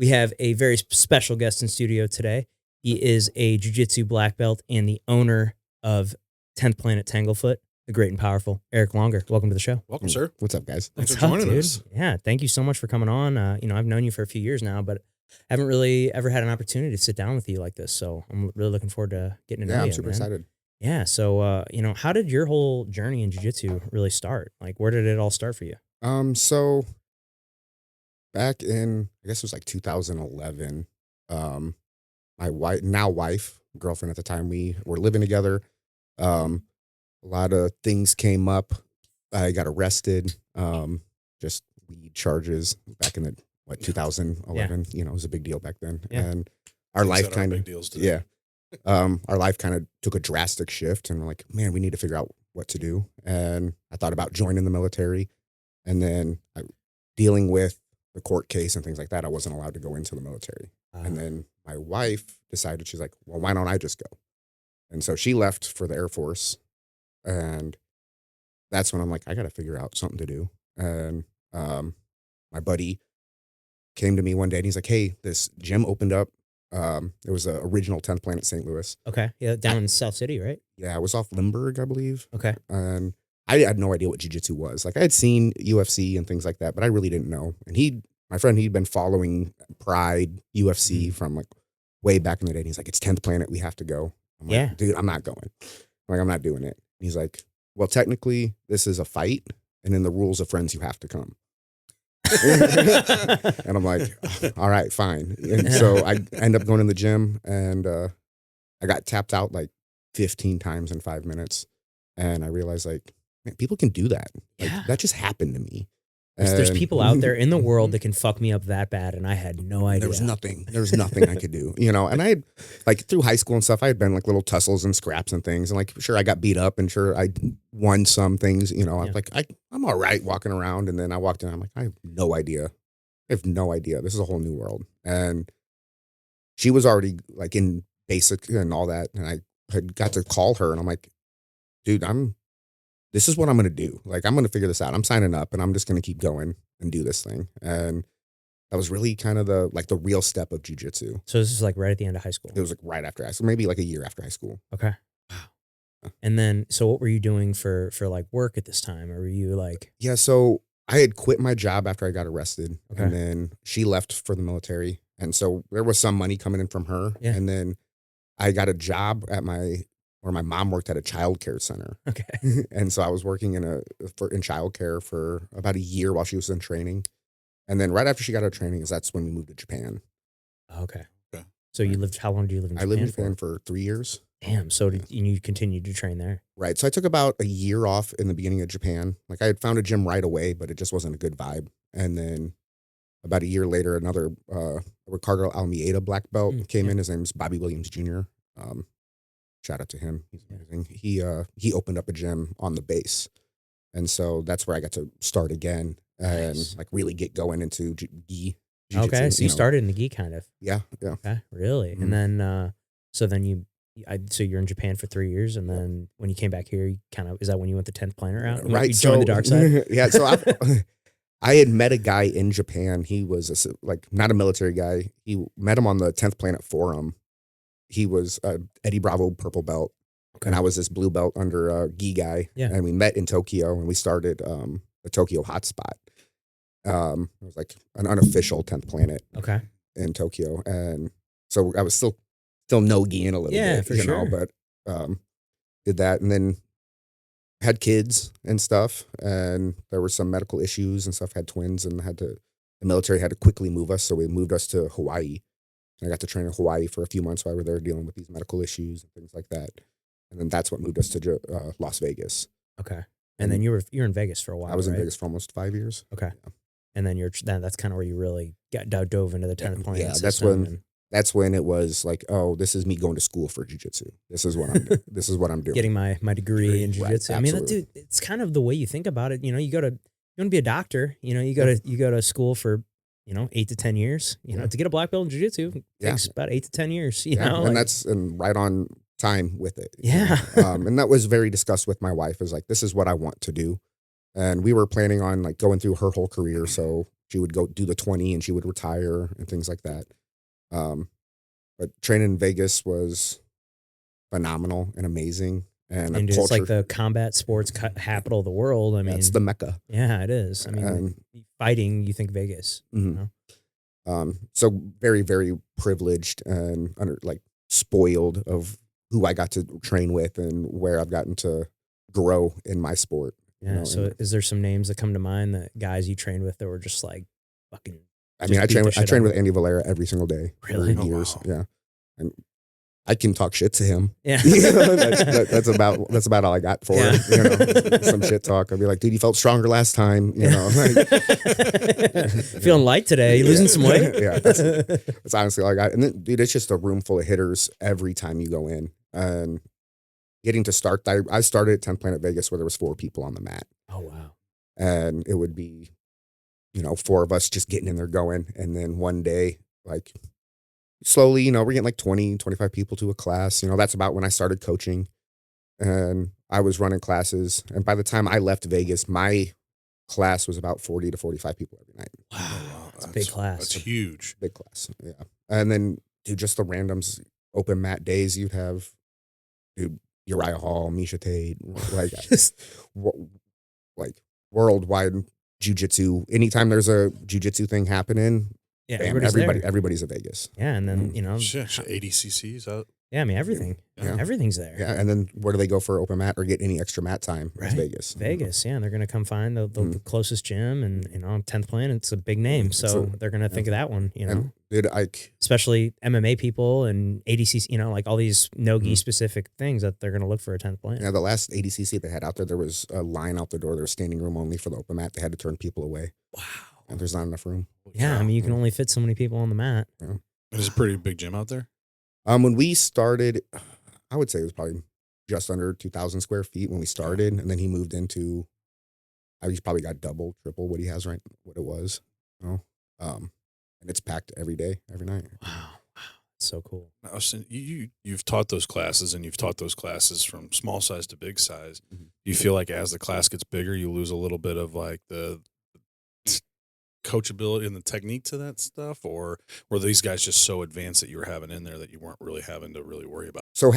We have a very special guest in studio today. He is a jiu-jitsu black belt and the owner of 10th Planet Tanglefoot, the great and powerful Eric Longar. Welcome to the show. Welcome, sir. What's up, guys? Thanks What's for up, joining dude? us. Yeah, thank you so much for coming on. I've known you for a few years now, but haven't really ever had an opportunity to sit down with you like this. So I'm really looking forward to getting to know you. I'm super excited. Yeah. So, how did your whole journey in jiu-jitsu really start? Like, where did it all start for you? So back in, I guess it was like 2011, my wife, girlfriend at the time, we were living together. A lot of things came up. I got arrested, just weed charges back in the, 2011, it was a big deal back then. Yeah. And our life kind of, big deals today. our life kind of took a drastic shift, and we're like, man, we need to figure out what to do. And I thought about joining the military, and then dealing with the court case and things like that, I wasn't allowed to go into the military. And then my wife decided, she's like, well, why don't I just go? And so she left for the Air Force. And that's when I'm like, I got to figure out something to do. And my buddy came to me one day and he's like, hey, this gym opened up. It was the original 10th Planet St. Louis. Okay. Yeah, down in South City, right? Yeah, it was off Limburg, I believe. Okay. And I had no idea what jiu-jitsu was. Like, I had seen UFC and things like that, but I really didn't know. And my friend, he'd been following Pride, UFC from like way back in the day. And he's like, it's 10th Planet, we have to go. I'm like, dude, I'm not going. I'm not doing it. And he's like, well, technically, this is a fight, and in the rules of friends, you have to come. And I'm like, all right, fine. And so I end up going in the gym, and I got tapped out like 15 times in 5 minutes. And I realized, like, man, people can do that. Like, that just happened to me. There's people out there in the world that can fuck me up that bad, and I had no idea. There was nothing I could do, And I had, like, through high school and stuff, I had been like little tussles and scraps and things, and like, sure, I got beat up, and sure, I won some things, I'm like, I'm all right walking around. And then I walked in, I'm like, I have no idea. This is a whole new world. And she was already like in basic and all that, and I had got to call her, and I'm like, dude, this is what I'm going to do. Like, I'm going to figure this out. I'm signing up, and I'm just going to keep going and do this thing. And that was really kind of the real step of jiu-jitsu. So this is like right at the end of high school? It was like right after high school, maybe like a year after high school. Okay. Wow. And then, so what were you doing for like work at this time? Or were you like? Yeah. So I had quit my job after I got arrested. Okay. And then she left for the military. And so there was some money coming in from her. Yeah. And then I got a job at where my mom worked at a childcare center. Okay. And so I was working in childcare for about a year while she was in training. And then right after she got out of training, that's when we moved to Japan. Okay. So how long did you live in Japan? I lived in Japan for 3 years. Damn. So you continued to train there? Right. So I took about a year off in the beginning of Japan. Like, I had found a gym right away, but it just wasn't a good vibe. And then about a year later, another Ricardo Almeida black belt came in. His name's Bobby Williams Jr. Shout out to him. He's amazing. He opened up a gym on the base. And so that's where I got to start again and like really get going into gi. Okay. So you started in the gi kind of. Yeah. Okay. Really? Mm-hmm. And then, so you're in Japan for 3 years. And then when you came back here, is that when you went the 10th Planet route? Right. You joined the dark side? Yeah. So I had met a guy in Japan. He was not a military guy. He met him on the 10th Planet Forum. He was Eddie Bravo purple belt, and I was this blue belt under a gi guy. Yeah. And we met in Tokyo, and we started the Tokyo hotspot. It was like an unofficial 10th Planet. Okay. In Tokyo, and so I was still nogiing a little bit. Yeah, for sure. But did that, and then had kids and stuff, and there were some medical issues and stuff. Had twins, and the military had to quickly move us, so we moved us to Hawaii. I got to train in Hawaii for a few months while we were there dealing with these medical issues and things like that. And then that's what moved us to Las Vegas. Okay. And then you're in Vegas for a while. I was in Vegas for almost 5 years. Okay. Yeah. And then that's kind of where you really dove into the 10th Planet. Yeah, that's when it was like, oh, this is me going to school for jiu-jitsu. This is what I'm doing. This is what I'm doing. Getting my degree in jiu-jitsu. Right, I mean, dude, it's kind of the way you think about it. You want to be a doctor, you go to school for 8 to 10 years, to get a black belt in jiu-jitsu takes about 8 to 10 years, and that's right on time with it. Yeah. And that was very discussed with my wife, is like, this is what I want to do. And we were planning on like going through her whole career. So she would go do the 20 and she would retire and things like that. But training in Vegas was phenomenal and amazing. And dude, it's like the combat sports capital of the world. I mean, it's the Mecca. Yeah, it is. I mean, fighting, you think Vegas. Mm-hmm. You know? So very, very privileged and spoiled of who I got to train with and where I've gotten to grow in my sport. Yeah. You know? So is there some names that come to mind that guys you trained with that were just like fucking? I mean, I trained with Andy Valera every single day. Really? For years. Wow. Yeah. And I can talk shit to him. Yeah. That's about all I got for it. You know, some shit talk. I'd be like, dude, you felt stronger last time. You know, feeling light today. You losing some weight? Yeah. That's honestly all I got. And then, dude, it's just a room full of hitters every time you go in. And getting to start, I started at 10th Planet Vegas where there was 4 people on the mat. Oh, wow. And it would be, 4 of us just getting in there going. And then one day, like, slowly, we're getting like 20, 25 people to a class. That's about when I started coaching. And I was running classes. And by the time I left Vegas, my class was about 40 to 45 people every night. Wow. That's a big class. That's huge. Big class. Yeah. And then, dude, just the randoms, open mat days, you'd have, dude, Uriah Hall, Misha Tate, like, like worldwide jiu-jitsu. Anytime there's a jiu-jitsu thing happening, yeah, bam, everybody's in Vegas. Yeah, and then Shit, ADCC's out. Yeah, I mean everything. Yeah. Everything's there. Yeah, and then where do they go for open mat or get any extra mat time? Right. It's Vegas. Vegas, yeah, and they're gonna come find the closest gym, and 10th Planet, it's a big name, so they're gonna think of that one. And, dude, especially MMA people and ADCC, like all these nogi specific things that they're gonna look for a 10th Planet. Yeah, the last ADCC they had out there was a line out the door. There was standing room only for the open mat. They had to turn people away. Wow. And there's not enough room. Yeah, I mean you can only fit so many people on the mat. Yeah. It's a pretty big gym out there. When we started, I would say it was probably just under 2,000 square feet when we started, and then he moved into. He's probably got double, triple what he has what it was, and it's packed every day, every night. Wow, so cool. Now, you've taught those classes, and you've taught those classes from small size to big size. Mm-hmm. You feel like as the class gets bigger, you lose a little bit of like the coachability and the technique to that stuff, or were these guys just so advanced that you were having in there that you weren't really having to really worry about? So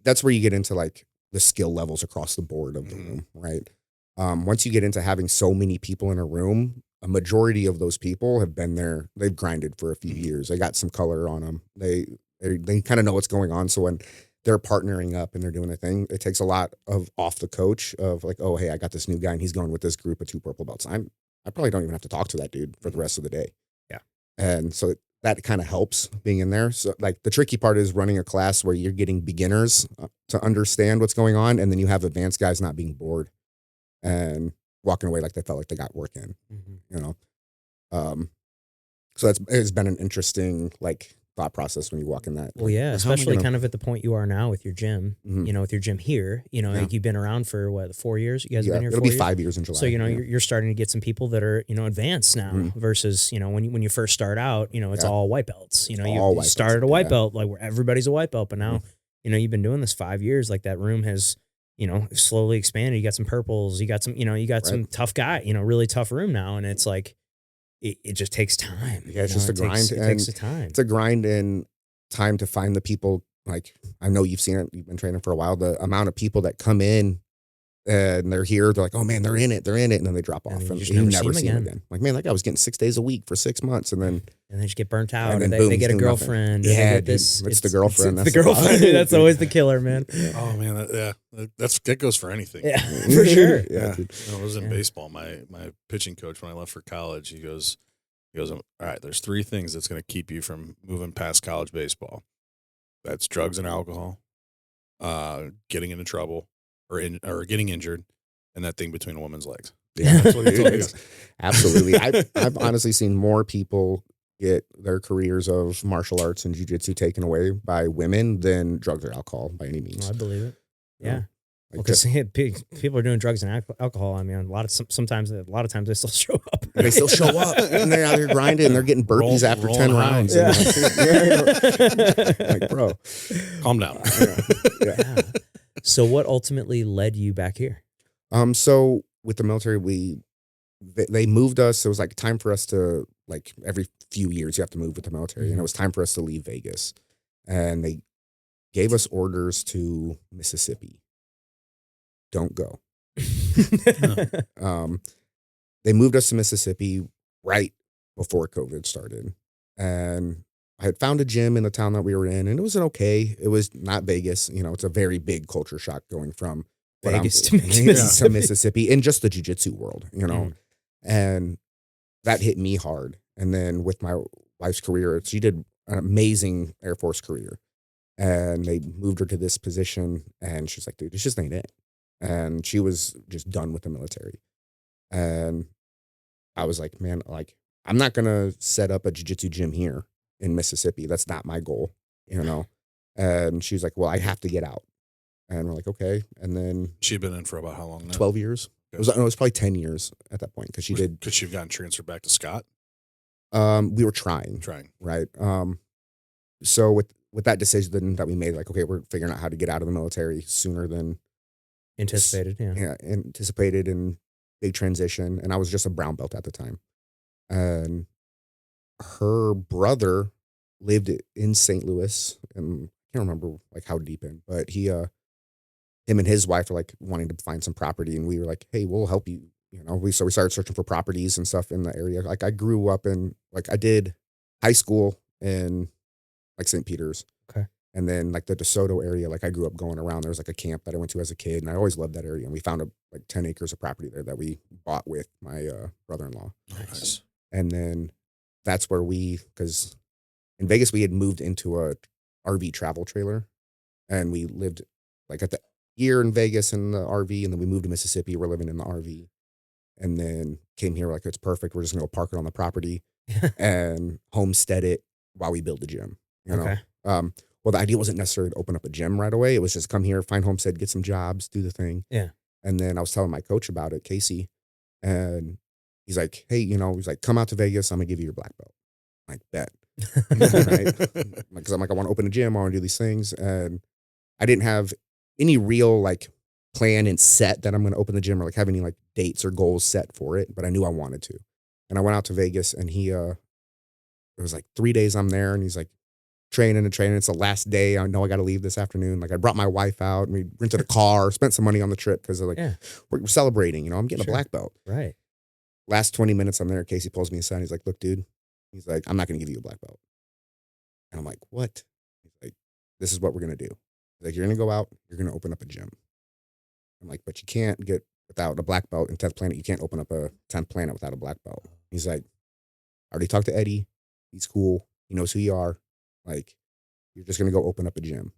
that's where you get into like the skill levels across the board of the room, right? Once you get into having so many people in a room, a majority of those people have been there. They've grinded for a few years. They got some color on them. They kind of know what's going on. So when they're partnering up and they're doing a thing, it takes a lot of off the coach of like, oh, hey, I got this new guy and he's going with this group of 2 purple belts. I probably don't even have to talk to that dude for the rest of the day. Yeah. And so that kind of helps being in there. So like the tricky part is running a class where you're getting beginners to understand what's going on. And then you have advanced guys not being bored and walking away like they felt like they got work in, so it's been an interesting like thought process when you walk in that. Well, yeah, especially kind of at the point you are now with your gym, with your gym here, like you've been around for 4 years. You guys have been here for 4 years? It'll be 5 years in July. So, you're starting to get some people that are, advanced now versus, when you first start out, it's all white belts, you started a white belt, like where everybody's a white belt, but now, you've been doing this 5 years, like that room has, slowly expanded. You got some purples, you got some, some tough guy, really tough room now. And it's like, it just takes time. Yeah, it's just a grind. It takes time. It's a grind and time to find the people. Like, I know you've seen it. You've been training for a while. The amount of people that come in and they're here. They're like, oh, man, they're in it. And then they drop off. And you never see them again. Like, man, that guy was getting 6 days a week for 6 months. And then they just get burnt out. And Or then boom, they get a girlfriend. Yeah, dude, it's the girlfriend. It's the girlfriend. That's always the killer, man. Oh, man. That goes for anything. Yeah, for sure. Yeah. I was in baseball. My pitching coach, when I left for college, he goes, all right, there's 3 things that's going to keep you from moving past college baseball. That's drugs and alcohol, getting into trouble or getting injured, and that thing between a woman's legs. Yeah, that's what he told me. Absolutely. I've honestly seen more people get their careers of martial arts and jiu-jitsu taken away by women than drugs or alcohol by any means. I believe it. Yeah. Like Because people are doing drugs and alcohol. I mean, a lot of times they still show up. They still show up and they're out here grinding and they're getting burpees after 10 rounds. Yeah. Like, bro, calm down. Yeah. So what ultimately led you back here? So with the military, we they moved us. It was like time for us to, like, every few years you have to move with the military, and it was time for us to leave Vegas. And they gave us orders to Mississippi. Don't go. They moved us to Mississippi right before COVID started. And I had found a gym in the town that we were in, and it was okay. It was not Vegas. You know, it's a very big culture shock going from Vegas to Mississippi in just the jiu-jitsu world, you know. And that hit me hard. And then with my wife's career, she did an amazing Air Force career. And they moved her to this position, and she's like, dude, this just ain't it. And she was just done with the military. And I was like, man, like, I'm not going to set up a jiu-jitsu gym here in Mississippi. That's not my goal, you know? And she was like, well, I have to get out. And we're like, okay. And then she'd been in for about how long now? 12 years. It was probably 10 years at that point. Cause she did. Could she have gotten transferred back to Scott? We were trying. Right. So with that decision that we made, like, okay, we're figuring out how to get out of the military sooner than anticipated. Yeah. Anticipated, and big transition. And I was just a brown belt at the time. And her brother lived in St. Louis, and I can't remember like how deep in, but him and his wife were like wanting to find some property, and we were like, hey, we'll help you. You know, so we started searching for properties and stuff in the area. Like, I grew up in, like, I did high school in like St. Peter's. Okay. And then like the DeSoto area, like I grew up going around. There was like a camp that I went to as a kid, and I always loved that area. And we found like 10 acres of property there that we bought with my brother-in-law. Nice. And then that's where because in Vegas, we had moved into a RV travel trailer, and we lived like at the year in Vegas in the RV. And then we moved to Mississippi. We're living in the RV, and then came here. Like, it's perfect. We're just going to go park it on the property and homestead it while we build the gym, you know? Well, the idea wasn't necessarily to open up a gym right away. It was just come here, find homestead, get some jobs, do the thing. Yeah. And then I was telling my coach about it, Casey, and he's like, hey, you know, he's like, come out to Vegas. I'm going to give you your black belt. I'm like, bet. Right? Because I'm like, I want to open a gym. I want to do these things. And I didn't have any real like plan and set that I'm going to open the gym, or like have any like dates or goals set for it. But I knew I wanted to. And I went out to Vegas, and it was like 3 days I'm there, and he's like, training. It's the last day. I know I got to leave this afternoon. Like, I brought my wife out, and we rented a car, spent some money on the trip because we're celebrating, you know, I'm getting a black belt. Right. Last 20 minutes I'm there. Casey pulls me aside. He's like, look, dude, he's like, I'm not going to give you a black belt. And I'm like, what? He's like, this is what we're going to do. He's like, you're going to go out, you're going to open up a gym. I'm like, but you can't get without a black belt in 10th Planet. You can't open up a 10th Planet without a black belt. He's like, I already talked to Eddie. He's cool. He knows who you are. Like, you're just going to go open up a gym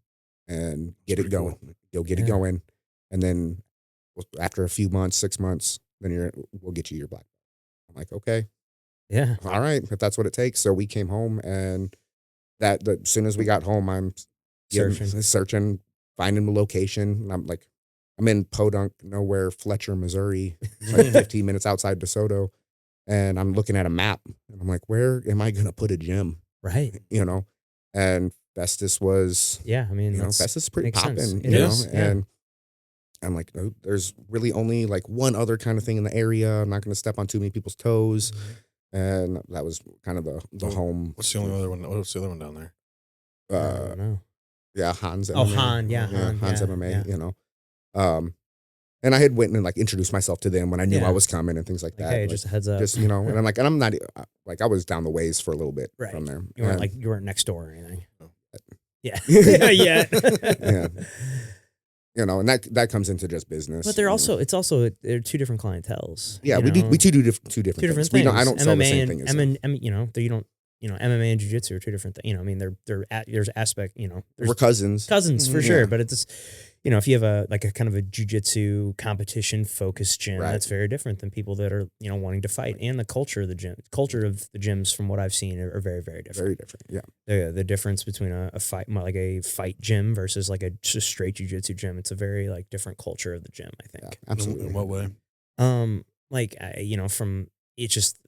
and get it going. Cool. You'll get it going. And then after a few months, 6 months, then we'll get you your black belt. I'm like, okay. Yeah. All right. If that's what it takes. So we came home, and as soon as we got home, I'm searching, finding the location. And I'm in Podunk, nowhere, Fletcher, Missouri, like 15 minutes outside DeSoto. And I'm looking at a map, and I'm like, where am I going to put a gym? Right. You know? And Festus was, I mean, you know, Festus is pretty popping, you know, and I'm like, no, there's really only like one other kind of thing in the area. I'm not going to step on too many people's toes. And that was kind of the home. What's the only other one? What's the other one down there? I don't know. Yeah. Hans. Oh, MMA. Han. Yeah. Hans MMA, you know? And I had went and like introduced myself to them when I knew I was coming and things like that. Hey, like, just a heads up. Just, you know, and I'm like, and I'm not like, I was down the ways for a little bit from there. You weren't next door or anything. Yeah. Yeah. You know, and that comes into just business. But they're two different clientels. Yeah, we do two different things. things. I don't sell the same thing as them. You know, MMA and jiu-jitsu are two different things. You know, I mean, there's aspect, you know, we're cousins for sure. But it's, you know, if you have a kind of a jiu-jitsu competition focused gym, that's very different than people that are, you know, wanting to fight. And the culture of the gyms, from what I've seen, are very, very different. Very different. Yeah. The difference between a fight, like a fight gym versus like a just straight jiu-jitsu gym, it's a very like different culture of the gym, I think. Yeah, absolutely. In what way? You know, from it's just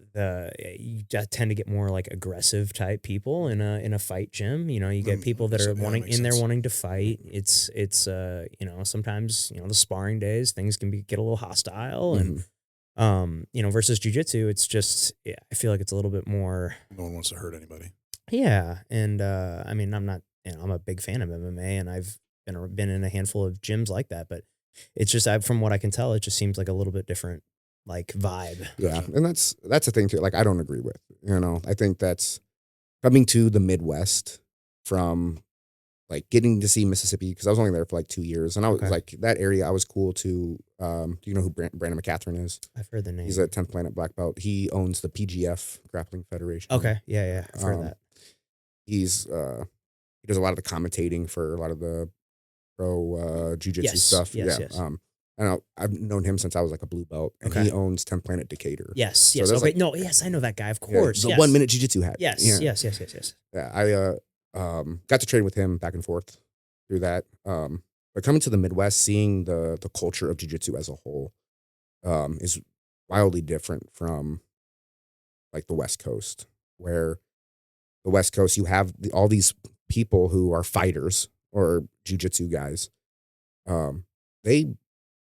you tend to get more like aggressive type people in a fight gym. You know, you get people that are wanting to fight. It's you know, sometimes, you know, the sparring days, things can get a little hostile, and Versus jujitsu, it's just, I feel like it's a little bit more. No one wants to hurt anybody. Yeah. And, I'm not, I'm a big fan of MMA and I've been in a handful of gyms like that, but it's just, from what I can tell, it just seems like a little bit different, like vibe. Yeah. And that's the thing too. Like, I don't agree with, I think that's coming to the Midwest from like getting to see Mississippi, because I was only there for like 2 years, and I was like, that area I was cool to. Do you know who Brandon McCatherine is? I've heard the name. He's a 10th Planet black belt. He owns the PGF Grappling Federation. Okay, yeah, I've heard that. He's he does a lot of the commentating for a lot of the pro jiu-jitsu stuff. Yes. And I've known him since I was like a blue belt, and he owns 10th Planet Decatur. Yes. So Okay. like, No. Yes, I know that guy. Of course. The 1 minute jiu-jitsu hat. Yes. Yeah. I got to train with him back and forth through that. But coming to the Midwest, seeing the culture of jiu-jitsu as a whole is wildly different from like the West Coast, where the West Coast, you have all these people who are fighters or jiu-jitsu guys. They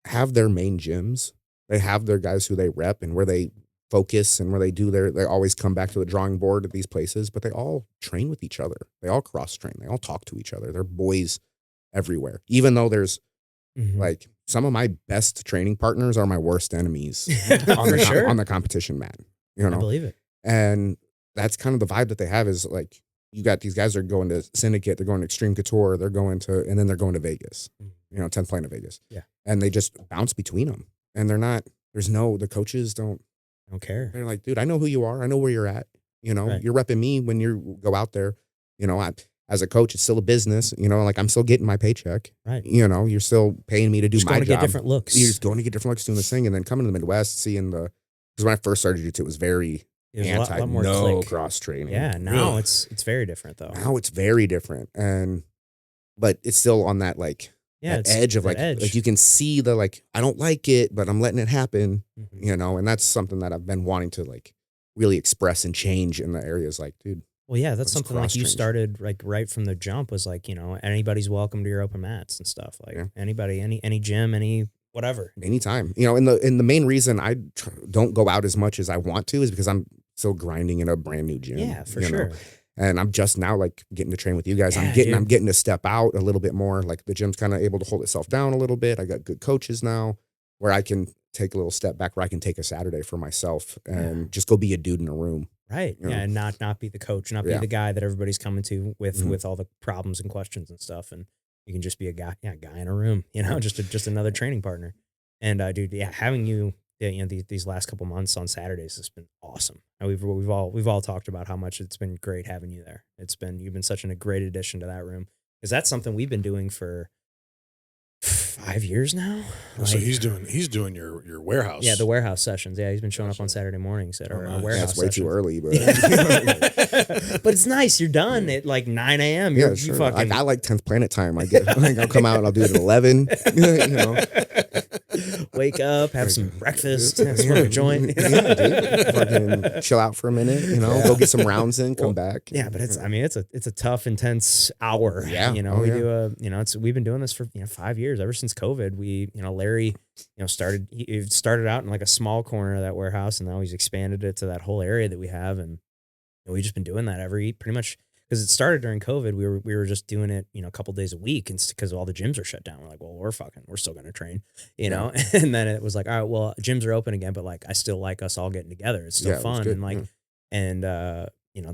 have their main gyms. They have their guys who they rep and where they focus and where they always come back to the drawing board at these places, but they all train with each other. They all cross train. They all talk to each other. They're boys everywhere. Even though there's like some of my best training partners are my worst enemies on the competition mat. I believe it. And that's kind of the vibe that they have, is like, you got these guys that are going to Syndicate, they're going to Extreme Couture, and then they're going to Vegas, 10th Planet Vegas. Yeah. And they just bounce between them. And the coaches don't care. They're like, dude, I know who you are. I know where you're at. Right. You're repping me when you go out there. As a coach, it's still a business, like I'm still getting my paycheck. Right. You're still paying me to do my job. Going to get different looks. You're just going to get different looks doing this thing. And then coming to the Midwest, seeing because when I first started jiu-jitsu, it was very a lot more cross training. Yeah. Now it's very different though. Now it's very different. But it's still on that that edge of like you can see the I don't like it, but I'm letting it happen, and that's something that I've been wanting to really express and change in the areas dude. Well, yeah, that's something you started right from the jump was anybody's welcome to your open mats and stuff. Anybody, any gym, any whatever. Anytime. And the main reason I don't go out as much as I want to is because I'm still grinding in a brand new gym. Yeah, for sure. And I'm just now getting to train with you guys. Yeah, I'm getting to step out a little bit more. The gym's kind of able to hold itself down a little bit. I got good coaches now where I can take a little step back, where I can take a Saturday for myself and just go be a dude in a room. Right. Yeah. And not be the coach, not be the guy that everybody's coming to with all the problems and questions and stuff. And you can just be a guy in a room, just another training partner. And dude, having you, these last couple months on Saturdays has been awesome. And we've all talked about how much it's been great having you there. You've been such a great addition to that room, because that's something we've been doing for 5 years now. So he's doing your warehouse. Yeah, the warehouse sessions. Yeah, he's been showing up on Saturday mornings at our warehouse. That's way too early, but but it's nice. You're done at 9 a.m. Yeah, sure. Fucking... I like 10th Planet time. I'll come out and I'll do it at 11. Wake up, have some breakfast, smoke a joint. Yeah, dude. Fucking chill out for a minute. Go get some rounds in, come back. Yeah, but it's a tough, intense hour. Yeah, we've been doing this for 5 years, ever since COVID. We Larry started out in a small corner of that warehouse, and now he's expanded it to that whole area that we have, and we've just been doing that pretty much. Because it started during COVID, we were just doing it, a couple days a week, and because all the gyms are shut down, we're like, well, we're still gonna train, And then it was like, all right, well, gyms are open again, but I still like us all getting together. It's still fun, and the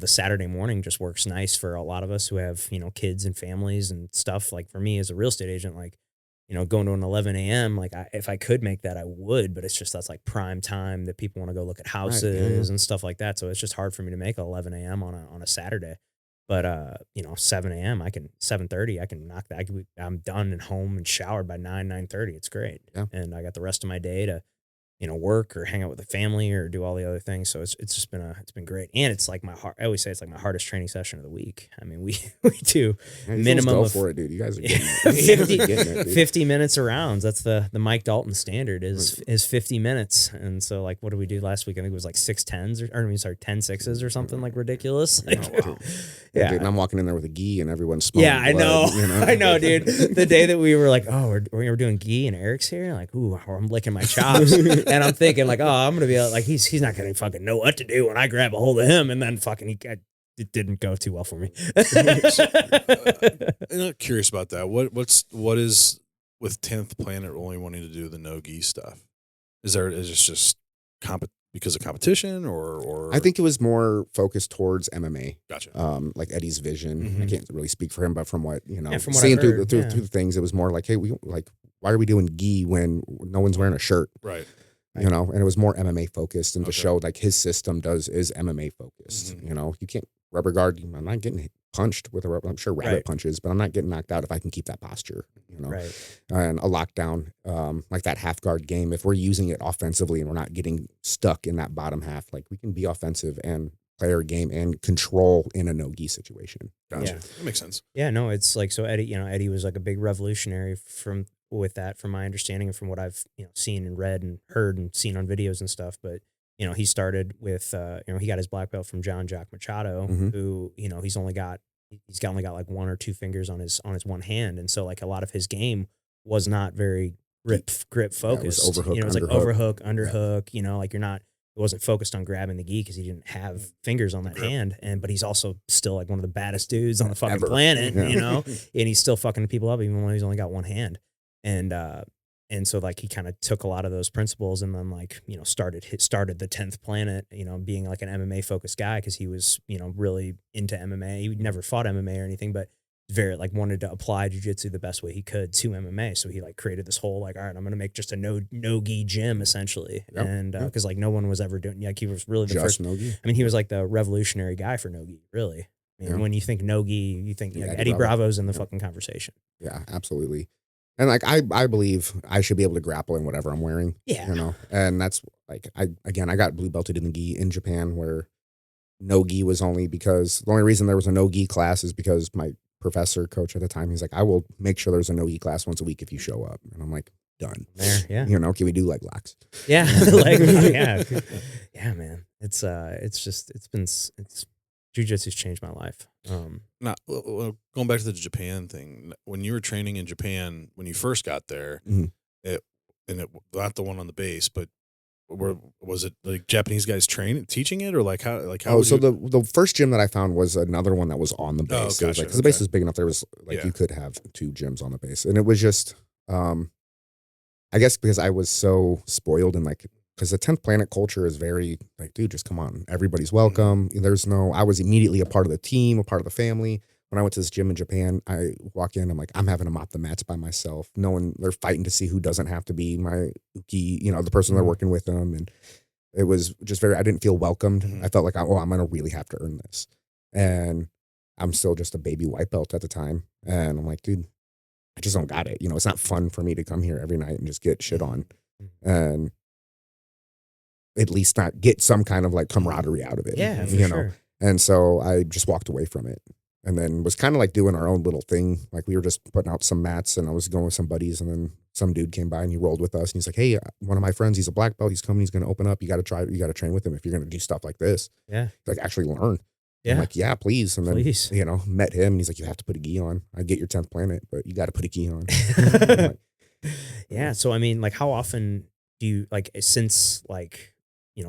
Saturday morning just works nice for a lot of us who have kids and families and stuff. For me as a real estate agent, going to an 11 a.m. If I could make that, I would, but it's just that's prime time that people want to go look at houses and stuff like that. So it's just hard for me to make 11 a.m. on a Saturday. But 7 a.m. 7:30, I can knock that. I'm done and home and showered by 9:30. It's great. Yeah. And I got the rest of my day to, work or hang out with the family or do all the other things. So it's just been great. And it's I always say it's my hardest training session of the week. I mean, we do minimum go for it, dude. You guys are getting it. 50 minutes of rounds. That's the Mike Dalton standard is 50 minutes. And so what did we do last week? I think it was 6 10s or 10 6s or something ridiculous. Yeah. And I'm walking in there with a gi and everyone's smelling Yeah, I blood, know. you know? I know, dude. The day that we were like, oh, we were doing gi and Eric's here, like, ooh, I'm licking my chops. And I'm thinking like, oh, I'm going to be like, he's not going to fucking know what to do when I grab a hold of him. And then fucking it didn't go too well for me. I'm curious about that. What is with 10th Planet only wanting to do the no-gi stuff? Is it just because of competition or I think it was more focused towards MMA. Gotcha. Like Eddie's vision. Mm-hmm. I can't really speak for him, but from what, from what I've seeing heard, through the things, it was more like, hey, why are we doing gi when no one's wearing a shirt? Right. And it was more MMA focused and to show like his system is MMA focused. Mm-hmm. You can't rubber guard. I'm not getting punched with a rubber. I'm sure rabbit punches, but I'm not getting knocked out if I can keep that posture, Right. And a lockdown, like that half guard game, if we're using it offensively and we're not getting stuck in that bottom half, like we can be offensive and play our game and control in a no-gi situation. Gotcha. Yeah. That makes sense. Yeah, no, it's like, so Eddie was like a big revolutionary from my understanding and from what I've, seen and read and heard and seen on videos and stuff. But, he started with, he got his black belt from John Jack Machado, who, he's only got like one or two fingers on his one hand. And so like a lot of his game was not very grip focused. Yeah, it was overhook, it was like underhook. overhook, underhook, like it wasn't focused on grabbing the gi because he didn't have fingers on that hand. But he's also still like one of the baddest dudes on the fucking planet, and he's still fucking people up even when he's only got one hand. And so like he kind of took a lot of those principles and then like, started the 10th Planet, being like an MMA focused guy because he was, really into MMA. He never fought MMA or anything, but very like wanted to apply jiu-jitsu the best way he could to MMA. So he like created this whole like, all right, I'm going to make just a no-gi gym essentially. Yep. And because like no one was ever doing, like he was really the Just first. no-gi. I mean, he was like the revolutionary guy for no-gi, really. I mean, when you think no-gi, you think like Eddie Bravo's in the fucking conversation. Yeah, absolutely. And like I believe I should be able to grapple in whatever I'm wearing. Yeah. And that's like I got blue belted in the gi in Japan where no gi was only because the only reason there was a no gi class is because my professor coach at the time, he's like, I will make sure there's a no gi class once a week if you show up. And I'm like, done. There, yeah. Can we do leg locks? Yeah. Yeah, man. It's jiu-jitsu's changed my life. Now, going back to the Japan thing, when you were training in Japan, when you first got there, it not the one on the base, but was it like Japanese guys teaching it, or like how? Oh, so the first gym that I found was another one that was on the base. Oh, it was like, 'cause the base was big enough, there was like you could have two gyms on the base, and it was just, I guess because I was so spoiled and like. Because the 10th Planet culture is very like, dude, just come on. Everybody's welcome. I was immediately a part of the team, a part of the family. When I went to this gym in Japan, I walk in, I'm like, I'm having to mop the mats by myself. They're fighting to see who doesn't have to be my uki, the person they're working with them. And it was just I didn't feel welcomed. I felt like, I'm going to really have to earn this. And I'm still just a baby white belt at the time. And I'm like, dude, I just don't got it. It's not fun for me to come here every night and just get shit on. And at least not get some kind of like camaraderie out of it. Yeah, for sure. And so I just walked away from it and then was kind of like doing our own little thing. Like we were just putting out some mats and I was going with some buddies and then some dude came by and he rolled with us and he's like, hey, one of my friends, he's a black belt. He's coming. He's going to open up. You got to train with him if you're going to do stuff like this. Yeah. Like actually learn. Yeah. I'm like, yeah, please. And then, please. Met him and he's like, you have to put a gi on. I get your 10th Planet, but you got to put a gi on. Like, yeah. So, I mean, like how often do you like, since like,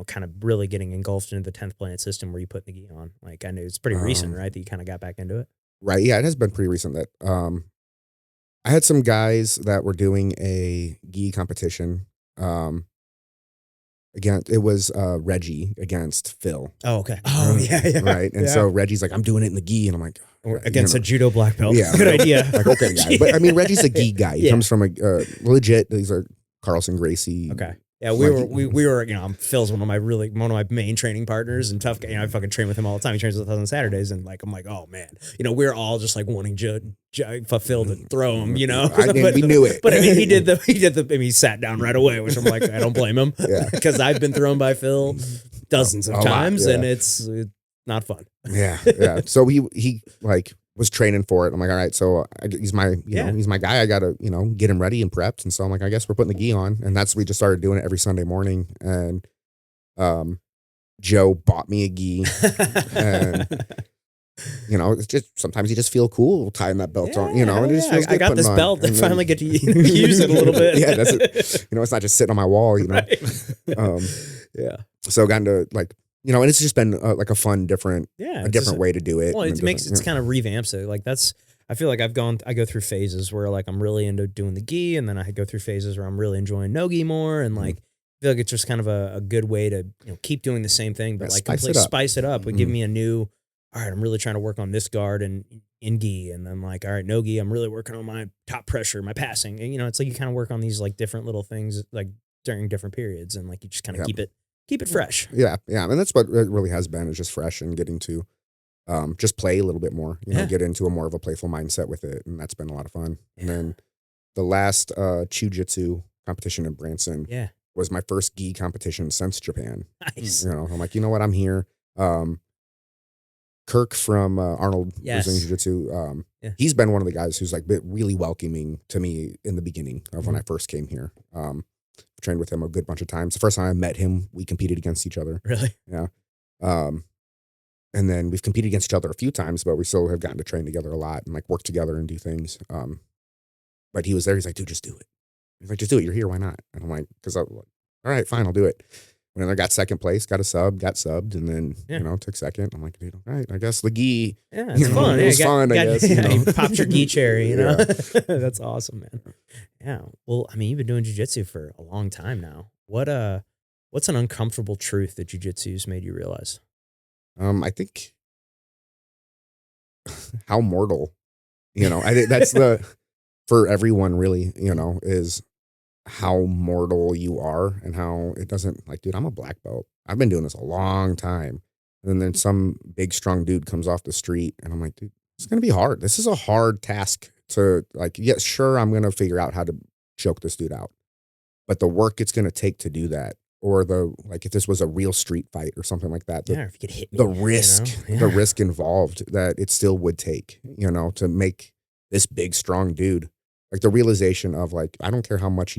kind of really getting engulfed into the 10th Planet system where you put the gi on? Like I know it's pretty recent, right? That you kind of got back into it. Right. Yeah. It has been pretty recent that, I had some guys that were doing a gi competition. Again, it was Reggie against Phil. Oh, okay. Oh, yeah. Right. And so Reggie's like, I'm doing it in the gi. And I'm like, or against a judo black belt. Yeah. Good idea. Like, okay, guy. But I mean, Reggie's a gi guy. He comes from a legit, these are Carlson Gracie. Okay. Yeah, we were, Phil's one of my main training partners and tough guy. I fucking train with him all the time. He trains with us on Saturdays, and like I'm like, oh man, we're all just like wanting for Phil to throw him, we knew it. But I mean, he sat down right away, which I'm like, I don't blame him, because I've been thrown by Phil dozens of times, and it's not fun. Yeah. So he like was training for it. I'm like, all right, so he's my, he's my guy. I got to, get him ready and prepped. And so I'm like, I guess we're putting the gi on. And we just started doing it every Sunday morning. And Joe bought me a gi. And you know, it's just sometimes you just feel cool tying that belt on, you know, and it just feels good. I got this belt that finally get to use it a little bit. Yeah, that's it. You know, it's not just sitting on my wall, you know. Yeah. So gotten to like, you know, and it's just been like a fun, different, a different way to do it. Well, it kind of revamps it. Like I feel like I go through phases where like I'm really into doing the gi, and then I go through phases where I'm really enjoying nogi more, and like I feel like it's just kind of a good way to keep doing the same thing, but like completely spice it up. Would give me a new. All right, I'm really trying to work on this guard and in gi, and then like, all right, no gi, I'm really working on my top pressure, my passing, and it's like you kind of work on these like different little things like during different periods, and like you just kind of keep it fresh. Yeah, and that's what it really has been, is just fresh and getting to just play a little bit more, get into a more of a playful mindset with it, and that's been a lot of fun. And then the last jiu-jitsu competition in Branson was my first gi competition since Japan. Nice. I'm like, you know what, I'm here. Kirk from Arnold Brazilian Jiu-Jitsu, he's been one of the guys who's like been really welcoming to me in the beginning of when I first came here. Trained with him a good bunch of times. The first time I met him, we competed against each other. Really? Yeah. And then we've competed against each other a few times, but we still have gotten to train together a lot and like work together and do things. But he was there. He's like, dude, just do it. He's like, just do it. You're here. Why not? And I'm like, because I'm like, all right, fine, I'll do it. And then I got second place, got subbed, and then, took second. I'm like, dude, all right, I guess the gi. Yeah, it's fun. It was fun, I guess. You popped your gi cherry, That's awesome, man. Yeah. Well, I mean, you've been doing jiu-jitsu for a long time now. What's an uncomfortable truth that jiu-jitsu's made you realize? I think how mortal, I think that's for everyone really, is how mortal you are, and how it doesn't, like, dude, I'm a black belt. I've been doing this a long time. And then some big, strong dude comes off the street, and I'm like, dude, it's going to be hard. This is a hard task to, like, yeah, sure, I'm going to figure out how to choke this dude out. But the work it's going to take to do that, or if this was a real street fight or something like that, if you could hit me, the risk involved that it still would take, to make this big, strong dude. Like the realization of like, I don't care how much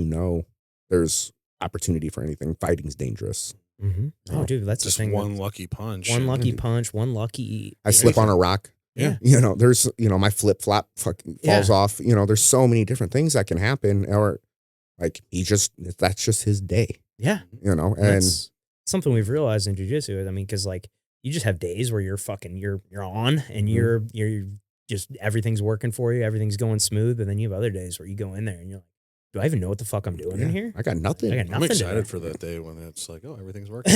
there's opportunity for anything. Fighting's dangerous. Mm-hmm. Oh, dude, that's just the thing. One lucky punch. One lucky punch. One lucky. I slip on a rock. Yeah. There's, my flip flop falls off. There's so many different things that can happen. Or like that's just his day. Yeah. And that's something we've realized in jiu-jitsu. I mean, because like you just have days where you're on and you're just everything's working for you, everything's going smooth, and then you have other days where you go in there and you're like, do I even know what the fuck I'm doing in here? I got nothing. I'm excited for that day when it's like, oh, everything's working.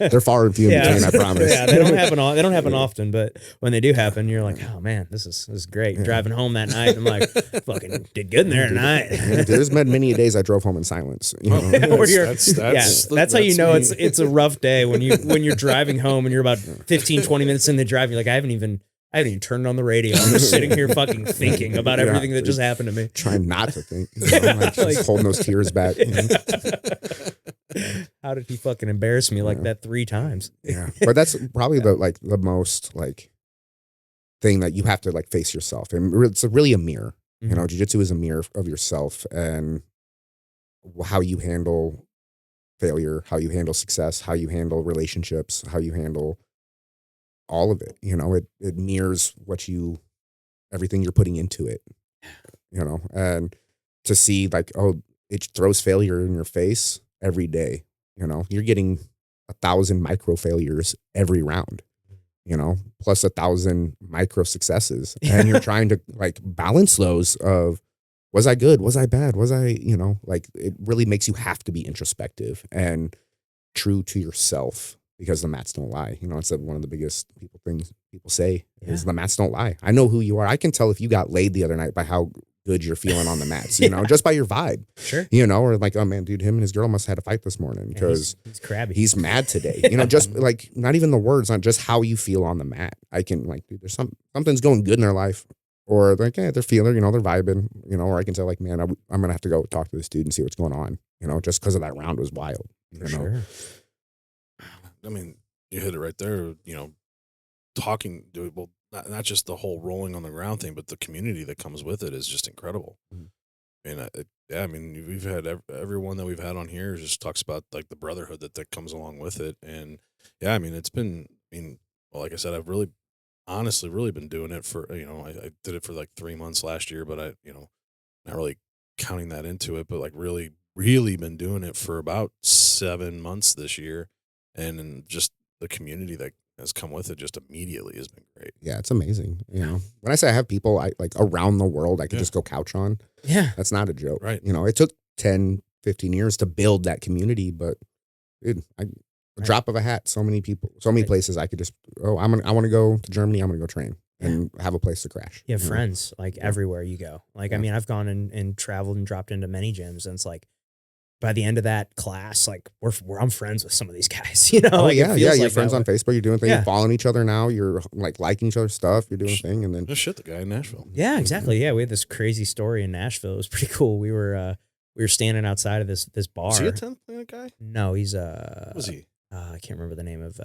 They're far and few in between, I promise. Yeah, they don't happen often, but when they do happen, you're like, oh man, this is great. Yeah. Driving home that night, I'm like, fucking did good in there tonight. There's been many days I drove home in silence. That's how you know it's a rough day when you're driving home and you're about 15, 20 minutes in the drive. You're like, I haven't even turned on the radio. I'm just sitting here fucking thinking about everything that just happened to me. Trying not to think. Just holding those tears back. How did he fucking embarrass me like that 3 times? Yeah. But that's probably the most thing that you have to face yourself. And it's really a mirror. Mm-hmm. Jiu-jitsu is a mirror of yourself and how you handle failure, how you handle success, how you handle relationships, how you handle all of it. It mirrors everything you're putting into it, and to see it throws failure in your face every day. You're getting 1,000 micro failures every round, plus 1,000 micro successes. And you're trying to balance those of, was I good? Was I bad? Was I, it really makes you have to be introspective and true to yourself. Because the mats don't lie. It's one of the biggest things people say is the mats don't lie. I know who you are. I can tell if you got laid the other night by how good you're feeling on the mats, just by your vibe. Sure. Or like, oh man, dude, him and his girl must have had a fight this morning because he's crabby. He's mad today. Just not even the words, not just how you feel on the mat. I can dude, there's something's going good in their life. Or they're feeling, they're vibing, or I can say man, I'm going to have to go talk to this dude and see what's going on, just because of that round was wild. Sure. I mean, you hit it right there, talking, well, not just the whole rolling on the ground thing, but the community that comes with it is just incredible. Mm-hmm. And we've had everyone that we've had on here just talks about the brotherhood that comes along with it. And it's been, well, like I said, honestly really been doing it for, I did it for like 3 months last year, but not really counting that into it, but like really, really been doing it for about 7 months this year. And just the community that has come with it just immediately has been great. Yeah, it's amazing. When I say I have people I like around the world I could just go couch on. Yeah. That's not a joke. Right. It took 10, 15 years to build that community, but dude, drop of a hat, so many people, so many places I could just, I want to go to Germany, I'm going to go train and have a place to crash. You have friends like everywhere you go. Like, I mean, I've gone and traveled and dropped into many gyms, and it's like, by the end of that class, like I'm friends with some of these guys, Oh like, yeah. You're like friends on Facebook. You're doing things, you're following each other now. You're like liking each other's stuff. You're doing a thing. And then the guy in Nashville. Yeah, exactly. Yeah. We had this crazy story in Nashville. It was pretty cool. We were standing outside of this bar. Is he a 10th Planet guy? No, he's What was he? I can't remember the name of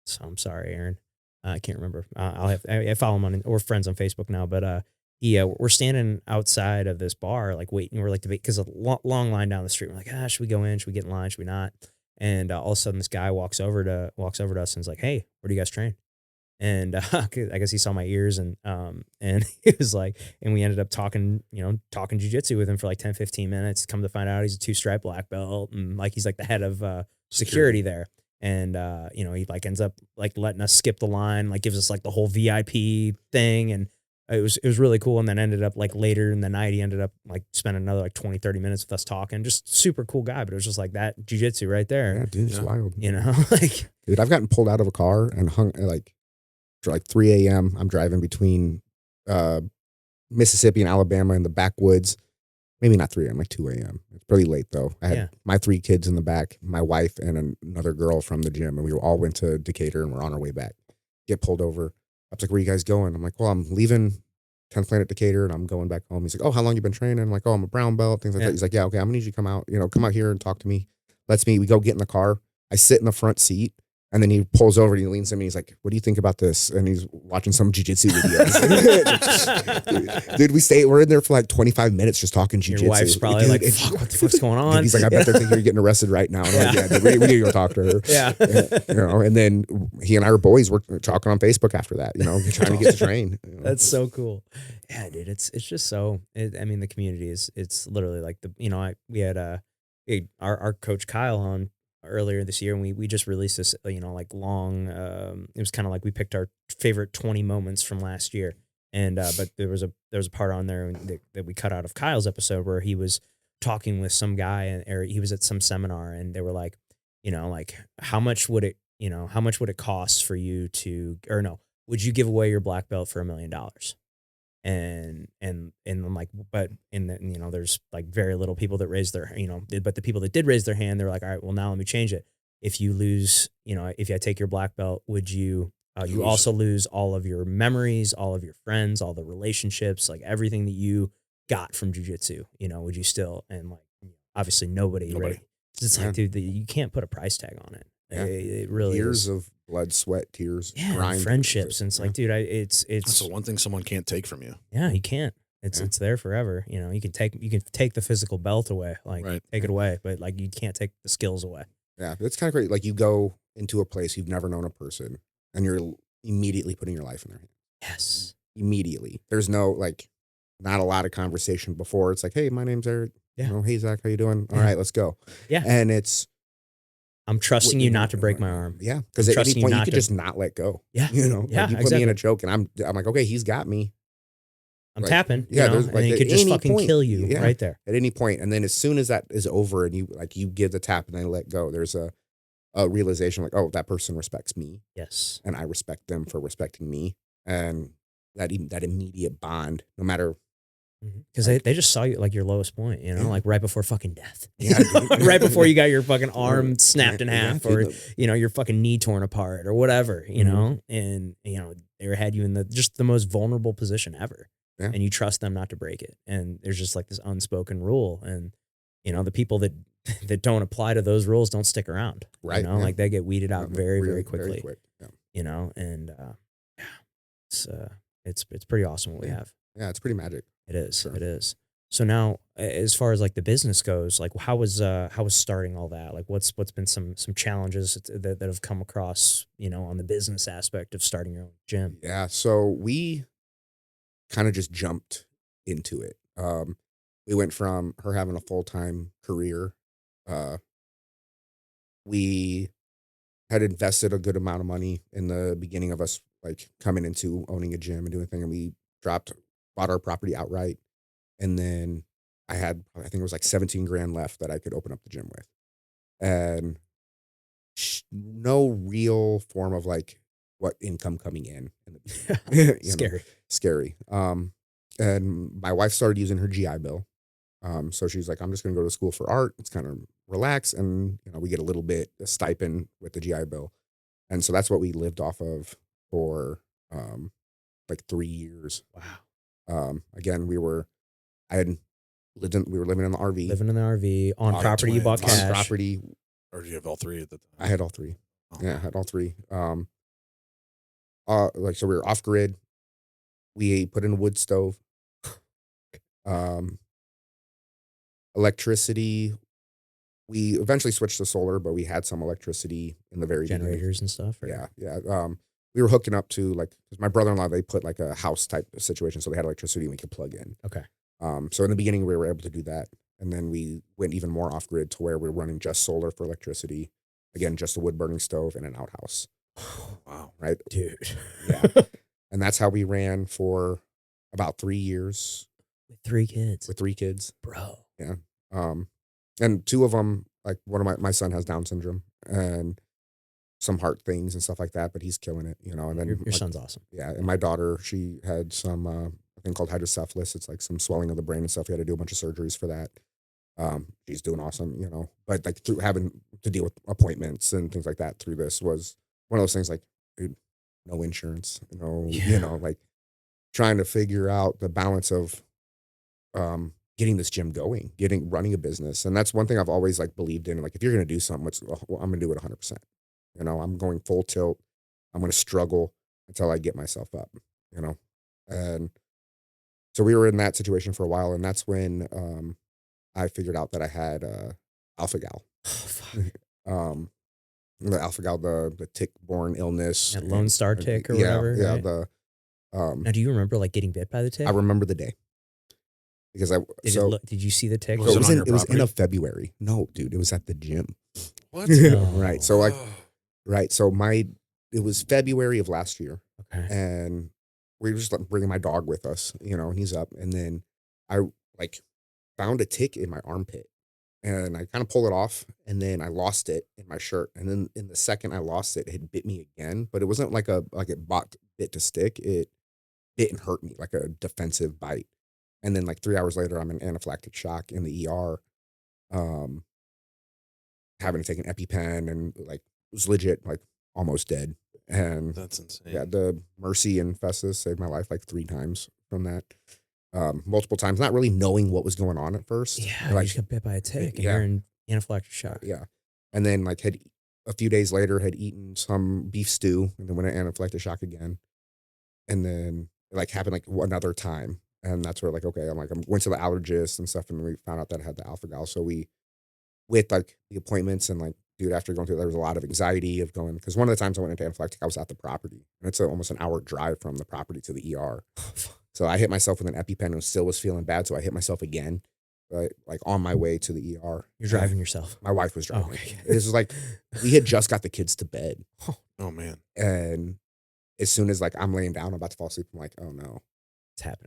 so I'm sorry, Aaron. I can't remember. I follow him we're friends on Facebook now, but we're standing outside of this bar, like waiting. We're like because a long line down the street. We're like, should we go in? Should we get in line? Should we not? And all of a sudden, this guy walks over to us and is like, "Hey, where do you guys train?" And I guess he saw my ears and he was like, and we ended up talking jujitsu with him for like 10, 15 minutes. Come to find out he's a 2-stripe black belt, and like he's like the head of security there. And he like ends up like letting us skip the line, like gives us like the whole VIP thing, and it was really cool. And then ended up like later in the night, he ended up like spending another like 20, 30 minutes with us talking. Just super cool guy, but it was just like that jiu-jitsu right there. Yeah, dude, it's wild. Like, dude, I've gotten pulled out of a car and hung like for like 3 a.m. I'm driving between Mississippi and Alabama in the backwoods. Maybe not 3 a.m., like 2 a.m. It's pretty late though. I had my 3 kids in the back, my wife and another girl from the gym, and we all went to Decatur and we're on our way back. Get pulled over. I was like, where are you guys going? I'm like, well, I'm leaving 10th Planet Decatur and I'm going back home. He's like, oh, how long you been training? I'm like, oh, I'm a brown belt, things like that. He's like, yeah, okay, I'm gonna need you to come out here and talk to me. Let's meet. We go get in the car. I sit in the front seat. And then he pulls over and he leans to me. He's like, what do you think about this? And he's watching some jiu-jitsu videos. Dude, we're in there for like 25 minutes just talking jiu-jitsu. Your wife's probably like, fuck, what the fuck's going on? Dude, he's like, I bet they're thinking you're getting arrested right now. And I'm like, yeah, dude, we need to go talk to her. Yeah. And then he and I were boys. We're talking on Facebook after that, trying to get to train. That's so cool. Yeah, dude, it's just so, the community it's literally like we had our coach Kyle on earlier this year, and we just released this like long it was kind of like we picked our favorite 20 moments from last year, and but there was a part on there that we cut out of Kyle's episode where he was talking with some guy, or he was at some seminar, and they were like, like how much would it cost for you to, or no, would you give away your black belt for $1 million? And I'm like, but there's like very little people that raised their, but the people that did raise their hand, they're like, all right, well, now let me change it. If you lose, if I take your black belt, would you, you also lose all of your memories, all of your friends, all the relationships, like everything that you got from jiu-jitsu, would you still, and like, obviously nobody. Right? It's like, dude, you can't put a price tag on it. Yeah. It really years is. Of blood, sweat, tears, grind, friendships, and it's like, dude, it's that's the one thing someone can't take from you. Yeah, you can't. It's there forever. You can take the physical belt away, like take it away, but like you can't take the skills away. Yeah, it's kind of great. Like you go into a place you've never known a person, and you're immediately putting your life in their hands. Yes, immediately. There's no not a lot of conversation before. It's like, hey, my name's Eric. Yeah. Hey Zach, how you doing? All right, let's go. Yeah, and it's. I'm trusting you not to break my arm. Yeah, because at any point you could just not let go. Yeah, you put me in a choke, and I'm like, okay, he's got me. I'm tapping. Yeah, and he could just fucking kill you right there at any point. And then as soon as that is over, and you give the tap and then let go, there's a realization like, oh, that person respects me. Yes, and I respect them for respecting me, and that immediate bond, no matter. Because they just saw you like your lowest point, like right before fucking death. Yeah, right before you got your fucking arm snapped in half, or your fucking knee torn apart, or whatever, and they had you in the most vulnerable position ever, and you trust them not to break it, and there's just like this unspoken rule, and the people that don't apply to those rules don't stick around, right? Like they get weeded out very, very quickly, very quick. And it's pretty awesome what we have. Yeah, it's pretty magic. It is. Sure. It is. So now, as far as like the business goes, like how was starting all that? Like what's been some challenges that have come across, on the business aspect of starting your own gym? Yeah. So we kind of just jumped into it. We went from her having a full-time career. Uh, we had invested a good amount of money in the beginning of us like coming into owning a gym and doing a thing, and we bought our property outright, and then I think it was like 17 grand left that I could open up the gym with, and no real form of like what income coming in the beginning. Scary. Scary. And my wife started using her GI Bill. So she's like, I'm just going to go to school for art. It's kind of relax. And, we get a stipend with the GI Bill. And so that's what we lived off of for, like 3 years. Wow. Again, we were living in the RV. Living in the RV on property you bought twins. cash. On property. Or do you have all three at the time? I had all three. Oh. Yeah, I had all three. So we were off grid. We put in a wood stove. Electricity. We eventually switched to solar, but we had some electricity in the very generators beginning. and stuff. Or? Yeah. We were hooking up to like, cause my brother-in-law, they put like a house type of situation, so they had electricity and we could plug in. Okay. So in the beginning we were able to do that, and then we went even more off grid to where we're running just solar for electricity. Again, just a wood burning stove and an outhouse. Wow. Right, dude. Yeah. And that's how we ran for about 3 years. With 3 kids. With 3 kids. Bro. Yeah. And 2 of them, like one of my son has Down syndrome and some heart things and stuff like that, but he's killing it, And then your son's awesome. Yeah. And my daughter, she had some a thing called hydrocephalus. It's like some swelling of the brain and stuff. We had to do a bunch of surgeries for that. She's doing awesome, But like through having to deal with appointments and things like that through this was one of those things like, dude, no insurance, like trying to figure out the balance of getting this gym going, running a business. And that's one thing I've always like believed in. Like, if you're going to do something, I'm going to do it 100%. I'm going full tilt. I'm going to struggle until I get myself up, And so we were in that situation for a while. And that's when I figured out that I had alpha-gal. The alpha-gal, the tick-borne illness. That Lone Star tick or whatever. Yeah. Right? Now, do you remember like getting bit by the tick? I remember the day. Because did you see the tick? So it was in February. No, dude, it was at the gym. What? Right. So like, right. So it was February of last year. Okay. And we were just like bringing my dog with us, and he's up. And then I like found a tick in my armpit, and I kind of pulled it off, and then I lost it in my shirt. And then in the second I lost it, it had bit me again, but it wasn't like it bit to stick. It bit and hurt me like a defensive bite. And then like 3 hours later, I'm in anaphylactic shock in the ER, having to take an EpiPen, and like was legit like almost dead. And that's insane. Yeah, the Mercy and Festus saved my life like 3 times from that. Multiple times, not really knowing what was going on at first. Yeah, like, you just got bit by a tick and you're in anaphylactic shock. Yeah. And then like a few days later had eaten some beef stew and then went in anaphylactic shock again. And then it like happened like another time. And that's where like, okay, I went to the allergist and stuff, and we found out that I had the alpha-gal. So with like the appointments and like, dude, after going through, there was a lot of anxiety of going, because one of the times I went into anaphylactic, I was at the property, and it's almost an hour drive from the property to the ER. So I hit myself with an EpiPen and still was feeling bad. So I hit myself again, right? Like on my way to the ER. You're driving yourself. My wife was driving. Oh, okay. This was like, we had just got the kids to bed. Oh man. And as soon as like I'm laying down, I'm about to fall asleep, I'm like, oh no.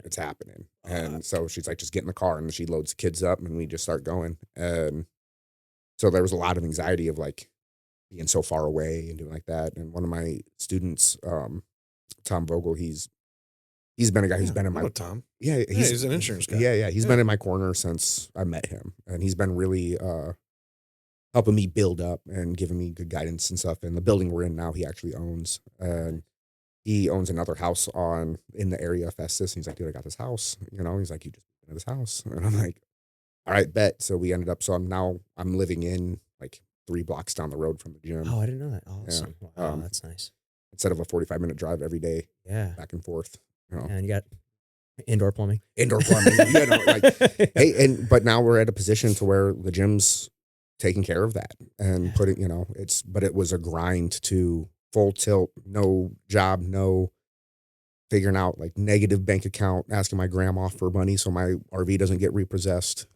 It's happening. And so she's like, just get in the car, and she loads the kids up, and we just start going. And so there was a lot of anxiety of like being so far away and doing like that. And one of my students, Tom Vogel, he's been a guy who's been in my Tom. Yeah, he's an insurance guy. Yeah. He's been in my corner since I met him, and he's been really helping me build up and giving me good guidance and stuff. And the building we're in now, he actually owns, and he owns another house in the area of Festus. And he's like, dude, I got this house. He's like, you just got this house. And I'm like, all right, bet. So we ended up, I'm living in like 3 blocks down the road from the gym. Oh, I didn't know that. Awesome. Yeah. Wow, that's nice. Instead of a 45-minute drive every day. Yeah. Back and forth. And you got Indoor plumbing. Like, hey, but now we're at a position to where the gym's taking care of that and putting, but it was a grind to full tilt, no job, no figuring out like negative bank account, asking my grandma for money so my RV doesn't get repossessed,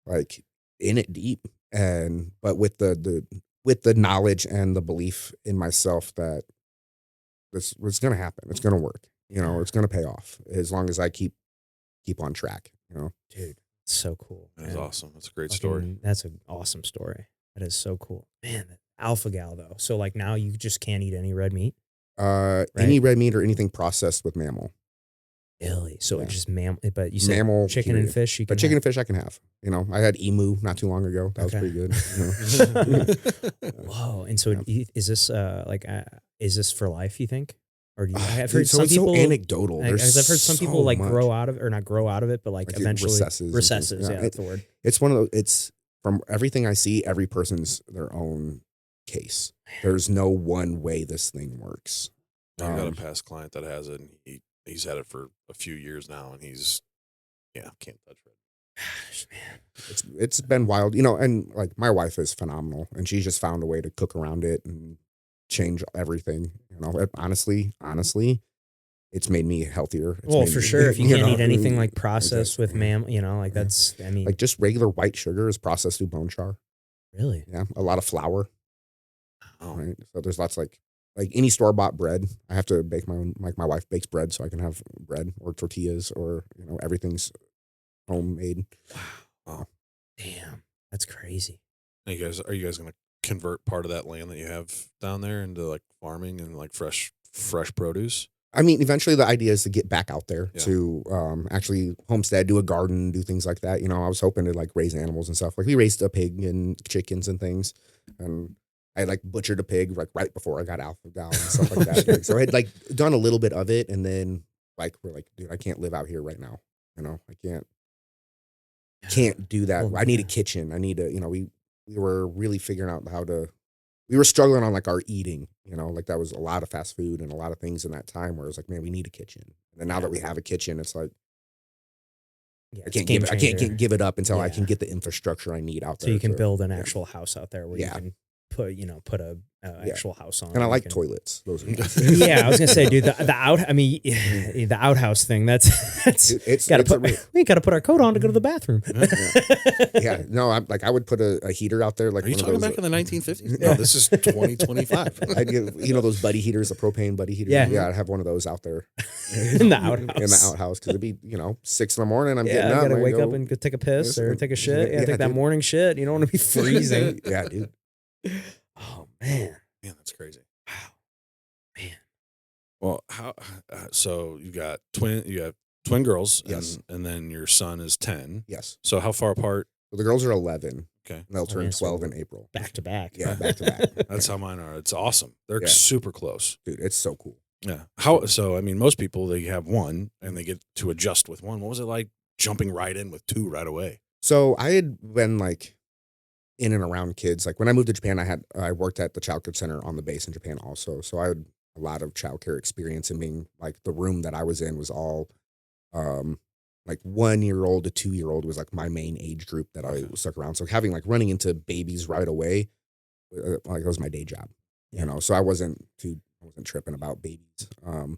like in it deep. But with the knowledge and the belief in myself that this was going to happen, it's going to work, it's going to pay off as long as I keep on track, Dude, it's so cool. That's awesome. That's a great story. That's an awesome story. That is so cool, man. Alpha gal though. So like now you just can't eat any red meat. Right? Any red meat or anything processed with mammal. Really? So it's just mammal, but you said mammal, chicken and fish. But chicken and fish I can have. I had emu not too long ago. That was pretty good. Whoa! And so is this is this for life? You think? Or do you? I've heard some people so anecdotal. I've heard some people like grow out of it, or not grow out of it, but like eventually recesses. Yeah, that's the word. It's one of those. It's from everything I see. Every person's their own case. There's no one way this thing works. I've got a past client that has it, and he's had it for a few years now, and can't touch it. Gosh, man, it's been wild, and like my wife is phenomenal, and she's just found a way to cook around it and change everything. Honestly, it's made me healthier. For sure. If you can't eat anything like processed with that's, like just regular white sugar is processed through bone char. Really? Yeah. A lot of flour. Oh. Right. So there's lots like any store-bought bread. I have to bake my own, like my wife bakes bread so I can have bread or tortillas or, everything's homemade. Wow. Damn. That's crazy. Are you guys going to convert part of that land that you have down there into like farming and like fresh produce? I mean, eventually the idea is to get back out there to actually homestead, do a garden, do things like that. I was hoping to like raise animals and stuff. Like we raised a pig and chickens and things, and I like butchered a pig like right before I got alpha gal and stuff like that. So I had like done a little bit of it, and then like we're like, dude, I can't live out here right now. I can't do that. I need a kitchen. I need a, we were really figuring out we were struggling on like our eating, like that was a lot of fast food and a lot of things in that time where it was like, man, we need a kitchen. And then now that we have a kitchen, it's like, I can't give it up until I can get the infrastructure I need out there. So you can build an actual house out there where you can put a actual house on. And I like toilets. Those are nice. I was gonna say, dude, the outhouse thing. It's got to we got to put our coat on to go to the bathroom. No, I would put a heater out there. Like, are you talking back in the 1950s? No, this is 2025. I'd give those buddy heaters, the propane buddy heaters. Yeah, I'd have one of those out there in the outhouse. Because it'd be 6 in the morning. I'm getting up. I gotta wake up and go take a piss or take a shit. Take that morning shit. You don't want to be freezing. Yeah, dude. Oh man, that's crazy. Wow, man. Well, how? So you have twin girls, yes, and then your son is 10. Yes. So how far apart? Well, the girls are 11. Okay, and they'll turn 12 in April. Back to back. Yeah, back to back. That's how mine are. It's awesome. They're super close, dude. It's so cool. Yeah. How? So I mean, most people they have one and they get to adjust with one. What was it like jumping right in with 2 right away? So I had been like in and around kids. Like when I moved to Japan, I worked at the child care center on the base in Japan also. So I had a lot of child care experience, and being like the room that I was in was all like 1-year-old to 2-year-old was like my main age group that I stuck around. So having like running into babies right away, like it was my day job, so I wasn't tripping about babies. It's a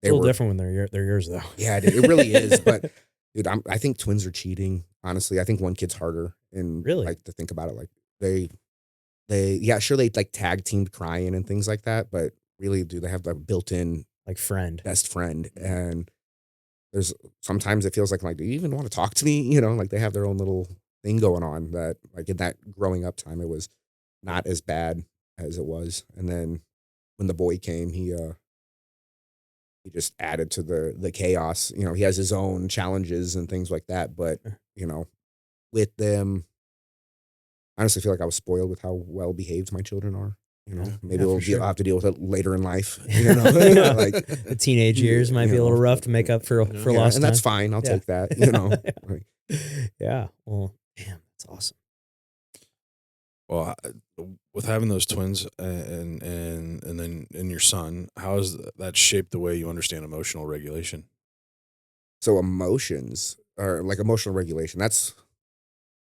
little different when they're yours though. Yeah, dude, it really is. But dude, I think twins are cheating. Honestly, I think one kid's harder. And really, like to think about it, like they like tag teamed crying and things like that, but really, do they have that built-in like best friend? And there's sometimes it feels like do you even want to talk to me? Like they have their own little thing going on that like in that growing up time, it was not as bad as it was. And then when the boy came, he just added to the chaos. He has his own challenges and things like that, but with them, I honestly feel like I was spoiled with how well behaved my children are. Maybe I'll have to deal with it later in life. Like the teenage years might be a little rough to make up for lost time. And that's fine. I'll take that. Yeah. Well, damn, that's awesome. Well, with having those twins and then your son, how has that shaped the way you understand emotional regulation? So emotions or like emotional regulation, that's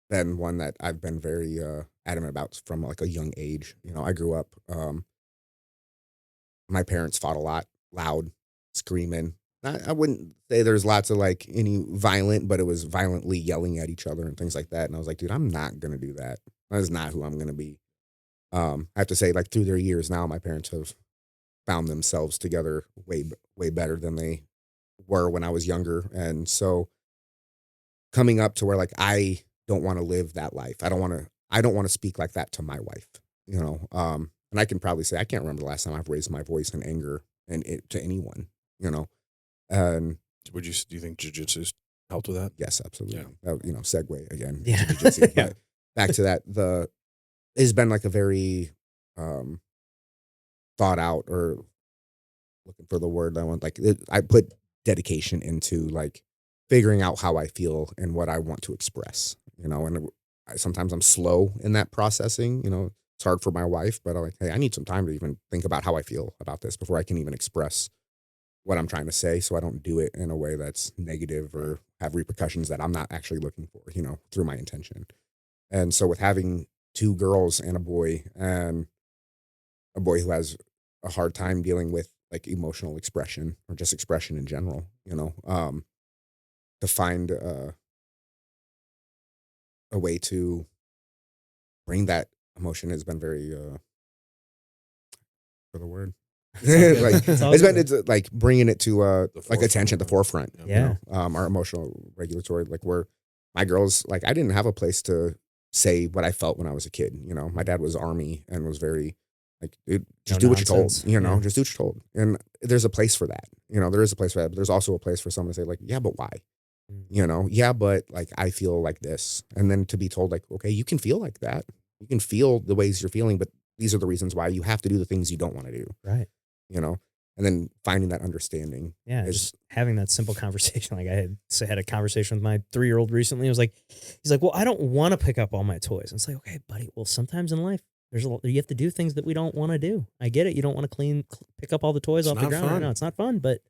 been one that I've been very adamant about from like a young age. You know, I grew up, my parents fought a lot, loud, screaming. I wouldn't say there's lots of like any violent, but it was violently yelling at each other and things like that. And I was like, dude, I'm not going to do that. That is not who I'm going to be. I have to say, like through their years now, my parents have found themselves together way better than they were when I was younger. And so coming up to where like I don't want to live that life. I don't want to speak like that to my wife, you know. And I can probably say I can't remember the last time I've raised my voice in anger to anyone, you know. And do you think jiu-jitsu helped with that? Yes, absolutely. Yeah. You know, segue again. Yeah. To jiu-jitsu. Yeah. But back to that, it's been like a very thought out, or looking for the word I want. Like I put dedication into like figuring out how I feel and what I want to express, you know. And sometimes I'm slow in that processing, you know. It's hard for my wife, but I'm like, hey, I need some time to even think about how I feel about this before I can even express what I'm trying to say, so I don't do it in a way that's negative or have repercussions that I'm not actually looking for, you know, through my intention. And so with having 2 girls and a boy who has a hard time dealing with like emotional expression or just expression in general, you know, to find a way to bring that emotion has been very for the word like it's like bringing it to like attention at the forefront. Yeah. You know, our emotional regulatory, like where my girls, like I didn't have a place to say what I felt when I was a kid. You know, my dad was Army and was very like, dude, just do what you're told, you know, just do what you're told. And there's a place for that. You know, there is a place for that, but there's also a place for someone to say like, yeah, but why? You know, yeah, but like I feel like this. And then to be told like, okay, you can feel like that. You can feel the ways you're feeling, but these are the reasons why you have to do the things you don't want to do. Right. You know, and then finding that understanding. Yeah, just having that simple conversation. Like I had a conversation with my 3-year-old recently. I was like, he's like, well, I don't want to pick up all my toys. And it's like, okay, buddy. Well, sometimes in life, you have to do things that we don't want to do. I get it. You don't want to pick up all the toys off the ground. I know it's not fun, but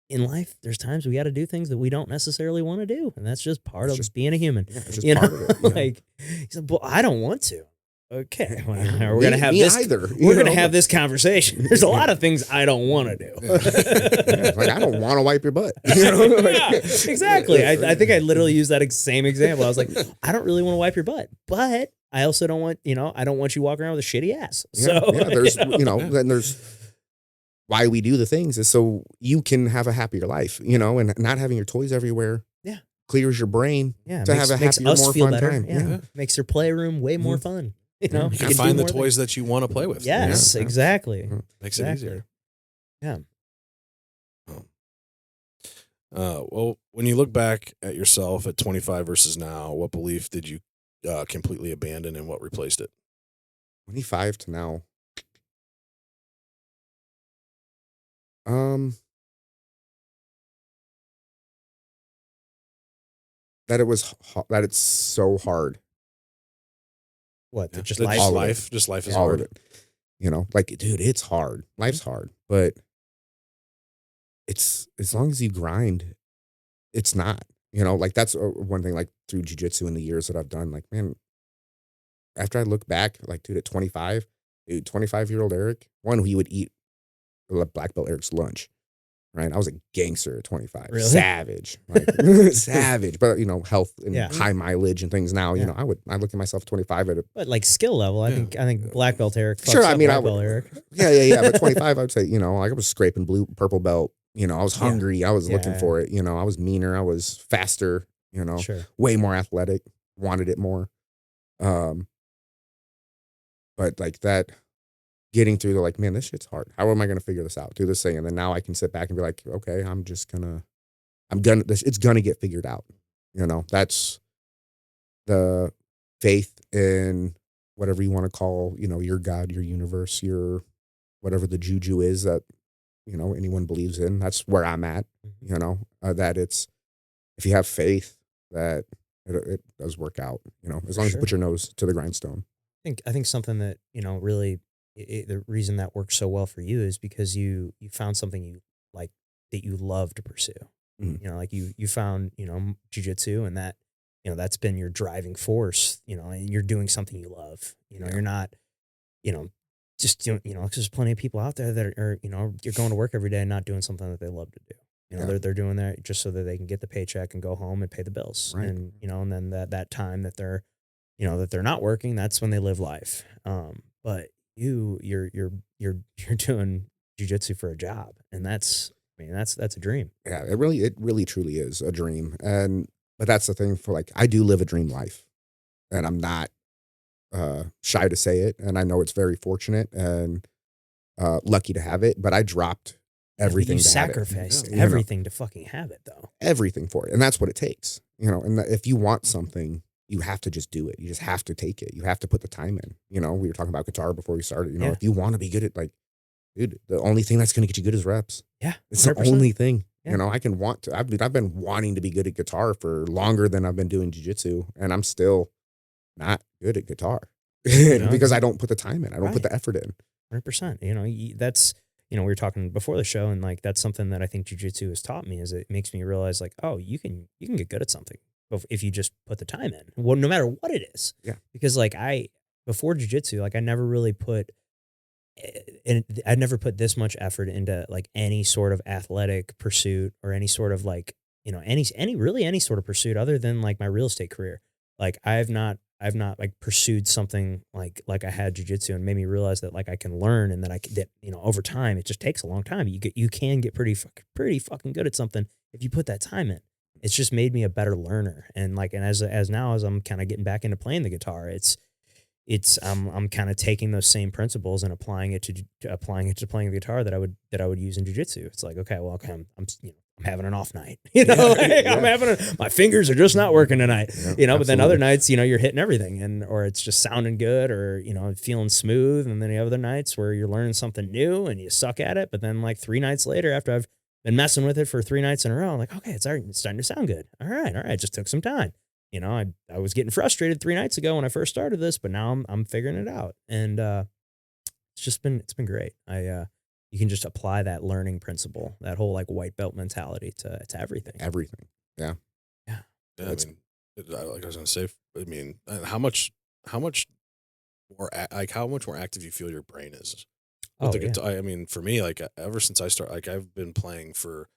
in life, there's times we got to do things that we don't necessarily want to do, and that's just part of being a human. Yeah, it's just part of it. Yeah. Like he's like, well, I don't want to. Okay, well, we're gonna have this. Either, we're gonna have this conversation. There's a lot of things I don't want to do. Yeah, like I don't want to wipe your butt. You know? Yeah, exactly. I think I literally used that same example. I was like, I don't really want to wipe your butt, but I also don't want, you know, I don't want you walking around with a shitty ass. So there's, you know, then there's why we do the things is so you can have a happier life, you know, and not having your toys everywhere. Yeah, clears your brain. Yeah, to have a happier, more fun time. Yeah, makes your playroom way more fun. You know, you can find the toys that you want to play with. Yes, exactly. Makes it easier. Yeah. Well, when you look back at yourself at 25 versus now, what belief did you completely abandon and what replaced it? 25 to now. That it's so hard. What? Yeah. Just life? Just life is hard. You know, like, dude, it's hard. Life's hard, but it's as long as you grind, it's not. You know, like that's one thing. Like through jiu-jitsu in the years that I've done, like, man, after I look back, like, dude, at 25, 25-year-old Eric, he would eat black belt Eric's lunch. Right, I was a gangster at 25, really? Savage, like, savage. But you know, health and high mileage and things. Now, you know, I look at myself at 25 at but like skill level. I think black belt Eric. Sure, I mean, black belt Eric. Yeah. But 25, I would say, you know, like I was scraping purple belt. You know, I was hungry. I was looking for it. You know, I was meaner. I was faster. You know, way more athletic. Wanted it more. But like that. Getting through the like, man, this shit's hard. How am I going to figure this out? Do this thing. And then now I can sit back and be like, okay, it's going to get figured out. You know, that's the faith in whatever you want to call, you know, your God, your universe, your, whatever the juju is that, you know, anyone believes in. That's where I'm at, you know, that it's, if you have faith that it does work out, you know, as long as you put your nose to the grindstone. I think something that, you know, really, the reason that works so well for you is because you found something you like that you love to pursue. you know, like you found, you know, jiu-jitsu, and that, you know, that's been your driving force, you know, and you're doing something you love, you know, you're not, you know, just doing, you know, 'cause there's plenty of people out there that are, you know, you're going to work every day and not doing something that they love to do. You know, they're doing that just so that they can get the paycheck and go home and pay the bills. Right. And, you know, and then that time that they're, you know, that they're not working, that's when they live life. But you're doing jujitsu for a job, and that's, I mean, that's a dream. Yeah, it really truly is a dream. But that's the thing, for like, I do live a dream life, and I'm not shy to say it. And I know it's very fortunate and lucky to have it, but I dropped everything. You to sacrificed have it. everything to fucking have it, though. Everything for it. And that's what it takes, you know, and if you want something, you have to just do it. You just have to take it. You have to put the time in. You know, we were talking about guitar before we started. You know, if you want to be good at, like, dude, the only thing that's going to get you good is reps. Yeah. It's 100%. The only thing. Yeah. You know, I've been wanting to be good at guitar for longer than I've been doing jiu-jitsu, and I'm still not good at guitar because I don't put the time in. I don't put the effort in. 100%. You know, that's, you know, we were talking before the show, and like, that's something that I think jiu-jitsu has taught me, is it makes me realize, like, oh, you can get good at something if you just put the time in. Well, no matter what it is. Yeah. Because like before jiu-jitsu, like, I never really I'd never put this much effort into like any sort of athletic pursuit, or any sort of, like, you know, any sort of pursuit other than like my real estate career. Like, I've not like pursued something like I had jiu-jitsu, and made me realize that, like, I can learn, and that you know, over time, it just takes a long time. You can get pretty fucking good at something if you put that time in. It's just made me a better learner. And like, and as I'm kind of getting back into playing the guitar, I'm kind of taking those same principles and applying it to playing the guitar that I would use in jiu-jitsu. It's like, okay, well, okay, I'm you know, I'm having an off night, you know, my fingers are just not working tonight, you know, but then other nights, you know, you're hitting everything, or it's just sounding good, or, you know, feeling smooth. And then the other nights where you're learning something new and you suck at it. But then like 3 nights later, after I've been messing with it for 3 nights in a row, I'm like, okay, it's starting to sound good. All right. It just took some time. You know, I was getting frustrated 3 nights ago when I first started this, but now I'm figuring it out. And it's been great. You can just apply that learning principle, that whole like white belt mentality to everything. Everything. Yeah. Yeah. I mean, like I was going to say, I mean, how much more active you feel your brain is. I mean, for me, like, ever since I started, like, I've been playing for,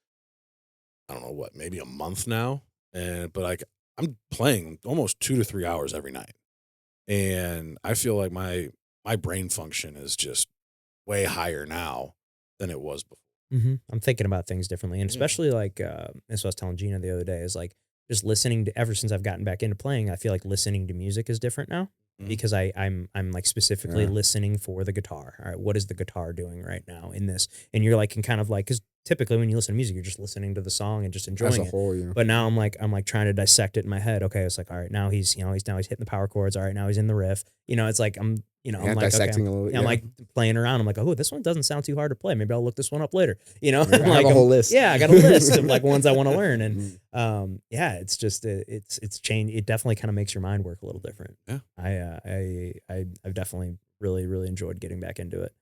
I don't know what, maybe a month now. But like, I'm playing almost 2 to 3 hours every night. And I feel like my brain function is just way higher now than it was before. Mm-hmm. I'm thinking about things differently. And especially like, that's what I was telling Gina the other day, is like, just listening to, ever since I've gotten back into playing, I feel like listening to music is different now. Because I'm like specifically listening for the guitar. All right, what is the guitar doing right now in this? And you're like, can kind of like, because typically when you listen to music, you're just listening to the song and just enjoying it. Whole, yeah. But now I'm like trying to dissect it in my head. Okay, it's like, all right, now he's hitting the power chords. All right, now he's in the riff. You know, it's like I'm like dissecting a little. I'm like playing around. I'm like, oh, this one doesn't sound too hard to play. Maybe I'll look this one up later. You know, I have a whole list. Yeah, I got a list of like ones I want to learn. And it's just it's changed. It definitely kind of makes your mind work a little different. Yeah, I've definitely really enjoyed getting back into it.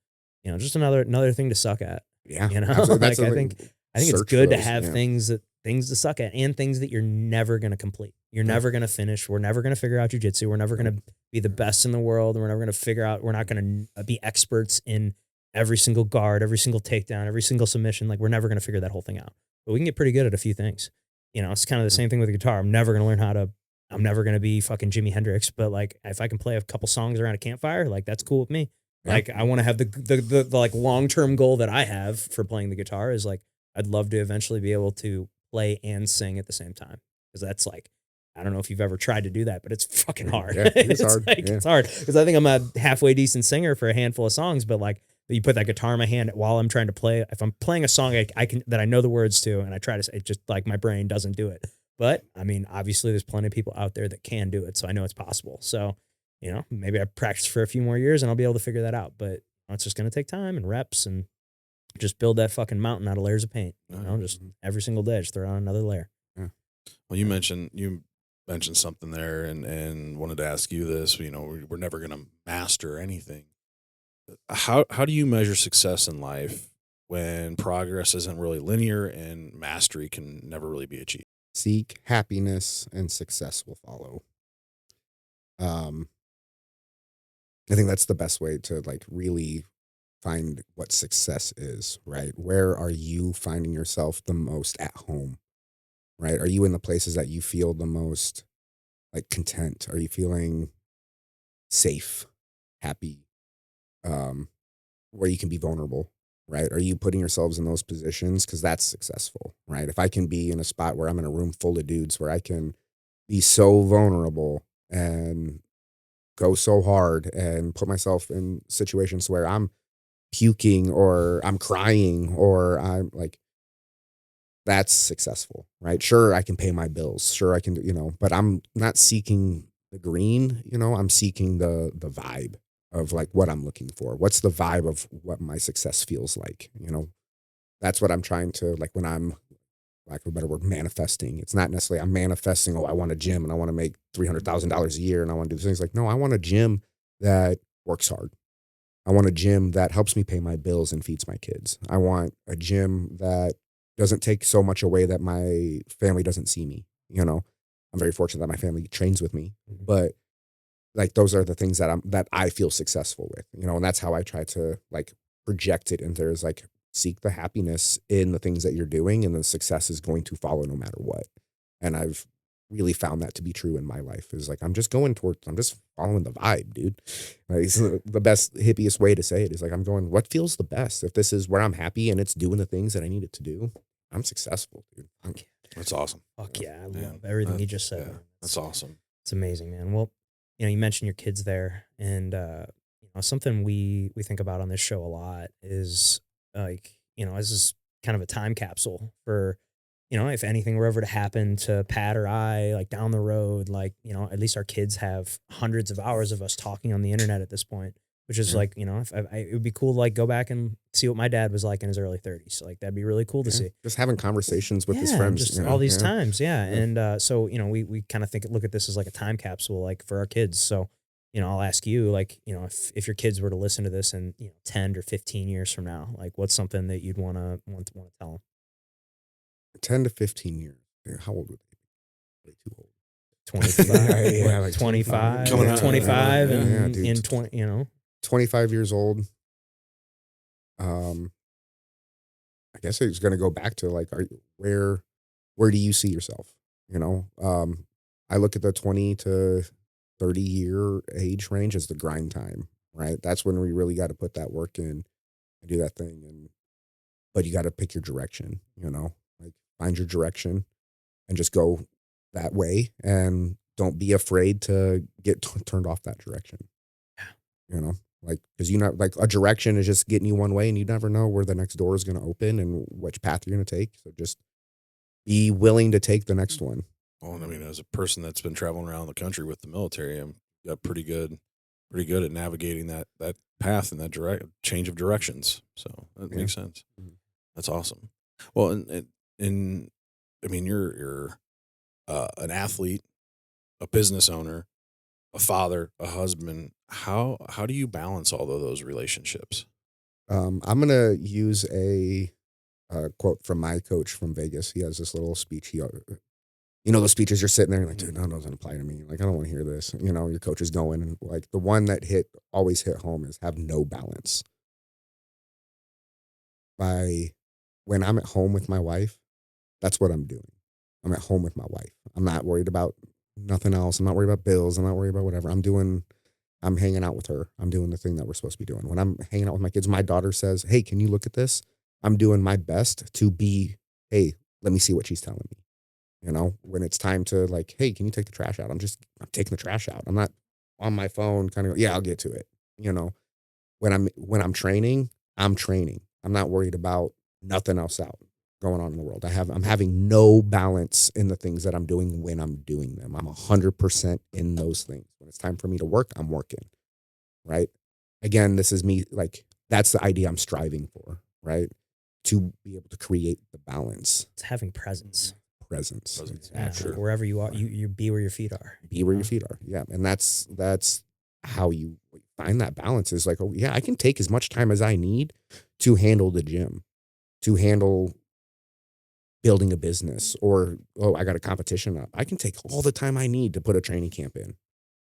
You know, just another thing to suck at. Yeah, you know, like I think it's good to have things to suck at, and things that you're never going to complete. You're never going to finish. We're never going to figure out jiu-jitsu. We're never going to be the best in the world. We're never going to figure out, we're not going to be experts in every single guard, every single takedown, every single submission. Like, we're never going to figure that whole thing out, but we can get pretty good at a few things. You know, it's kind of the same thing with the guitar. I'm never going to be fucking Jimi Hendrix, but like, if I can play a couple songs around a campfire, like, that's cool with me. Yeah. Like, I want to have the like long-term goal that I have for playing the guitar is like, I'd love to eventually be able to play and sing at the same time. Because that's like, I don't know if you've ever tried to do that, but it's fucking hard. Yeah, it's hard. Like, it's hard. Because I think I'm a halfway decent singer for a handful of songs, but like, you put that guitar in my hand while I'm trying to play. If I'm playing a song that I know the words to, and I try to, it just like my brain doesn't do it. But I mean, obviously there's plenty of people out there that can do it. So I know it's possible. So, you know, maybe I practice for a few more years and I'll be able to figure that out. But it's just going to take time and reps and just build that fucking mountain out of layers of paint. You know, just every single day, just throw on another layer. Yeah. Well, you mentioned something there and wanted to ask you this. You know, we're never going to master anything. How do you measure success in life when progress isn't really linear and mastery can never really be achieved. Seek happiness and success will follow. I think that's the best way to like really find what success is, right? Where are you finding yourself the most at home, right? Are you in the places that you feel the most like content? Are you feeling safe, happy, where you can be vulnerable, right? Are you putting yourselves in those positions? Because that's successful, right? If I can be in a spot where I'm in a room full of dudes where I can be so vulnerable and go so hard and put myself in situations where I'm puking or I'm crying or I'm like, that's successful, right? Sure, I can pay my bills. Sure, I can do, but I'm not seeking the green, I'm seeking the vibe of like what I'm looking for. What's the vibe of what my success feels like? That's what I'm trying to like when I'm, lack of a better word, manifesting. It's not necessarily I'm manifesting, I want a gym and I want to make $300,000 a year and I want to do things like, no, I want a gym that works hard. I want a gym that helps me pay my bills and feeds my kids. I want a gym that doesn't take so much away that my family doesn't see me. I'm very fortunate that my family trains with me, but like those are the things that I feel successful with, and that's how I try to like project it. And there's like seek the happiness in the things that you're doing, and the success is going to follow no matter what. And I've really found that to be true in my life. Is like I'm just following the vibe, dude. Like, it's the best hippiest way to say it is like I'm going what feels the best. If this is where I'm happy and it's doing the things that I need it to do, I'm successful, dude. That's awesome. Fuck yeah, I love everything you just said. Yeah, that's awesome. It's amazing, man. Well, you mentioned your kids there, and something we think about on this show a lot is like, this is kind of a time capsule for, if anything were ever to happen to Pat or I, like down the road, like, at least our kids have hundreds of hours of us talking on the internet at this point, which is like, if it would be cool to like go back and see what my dad was like in his early 30s. So like, that'd be really cool to see. Just having conversations with his friends. Just all these times. Yeah. And so, we kind of look at this as like a time capsule, like for our kids. So, I'll ask you, like, if your kids were to listen to this in 10 or 15 years from now, like what's something that you'd want to tell them? 10 to 15 years. How old would they be? Way too old. 25, yeah, like 25, 25, and dude. in 20, 25 years old. I guess it's going to go back to like, where do you see yourself? I look at the 20 to 30 year age range as the grind time, right? That's when we really got to put that work in and do that thing. But you got to pick your direction, like find your direction and just go that way. And don't be afraid to get turned off that direction. Like, because like a direction is just getting you one way and you never know where the next door is going to open and which path you're going to take. So just be willing to take the next one. Well, I mean, as a person that's been traveling around the country with the military, I'm got pretty good at navigating that path and that change of directions. So that makes sense. Mm-hmm. That's awesome. Well, and I mean, you're an athlete, a business owner, a father, a husband. How do you balance all of those relationships? I'm gonna use a quote from my coach from Vegas. He has this little speech. Those speeches you're sitting there and like, dude, that doesn't apply to me. Like, I don't want to hear this. Your coach is going, and like the one that always hit home is have no balance. When I'm at home with my wife, that's what I'm doing. I'm at home with my wife. I'm not worried about nothing else. I'm not worried about bills. I'm not worried about whatever. I'm hanging out with her. I'm doing the thing that we're supposed to be doing. When I'm hanging out with my kids, my daughter says, hey, can you look at this? I'm doing my best to be, hey, let me see what she's telling me. When it's time to like, hey, can you take the trash out? I'm taking the trash out. I'm not on my phone kind of, I'll get to it. When I'm training, I'm training. I'm not worried about nothing else going on in the world. I'm having no balance in the things that I'm doing when I'm doing them. I'm 100% in those things. When it's time for me to work, I'm working, right? Again, this is me, like, that's the idea I'm striving for, right? To be able to create the balance. It's having presence. Yeah, sure. Wherever you are, you be where your feet are. Be where your feet are. Yeah. And that's how you find that balance is like, oh yeah, I can take as much time as I need to handle the gym. to handle building a business, or, oh, I got a competition up. I can take all the time I need to put a training camp in.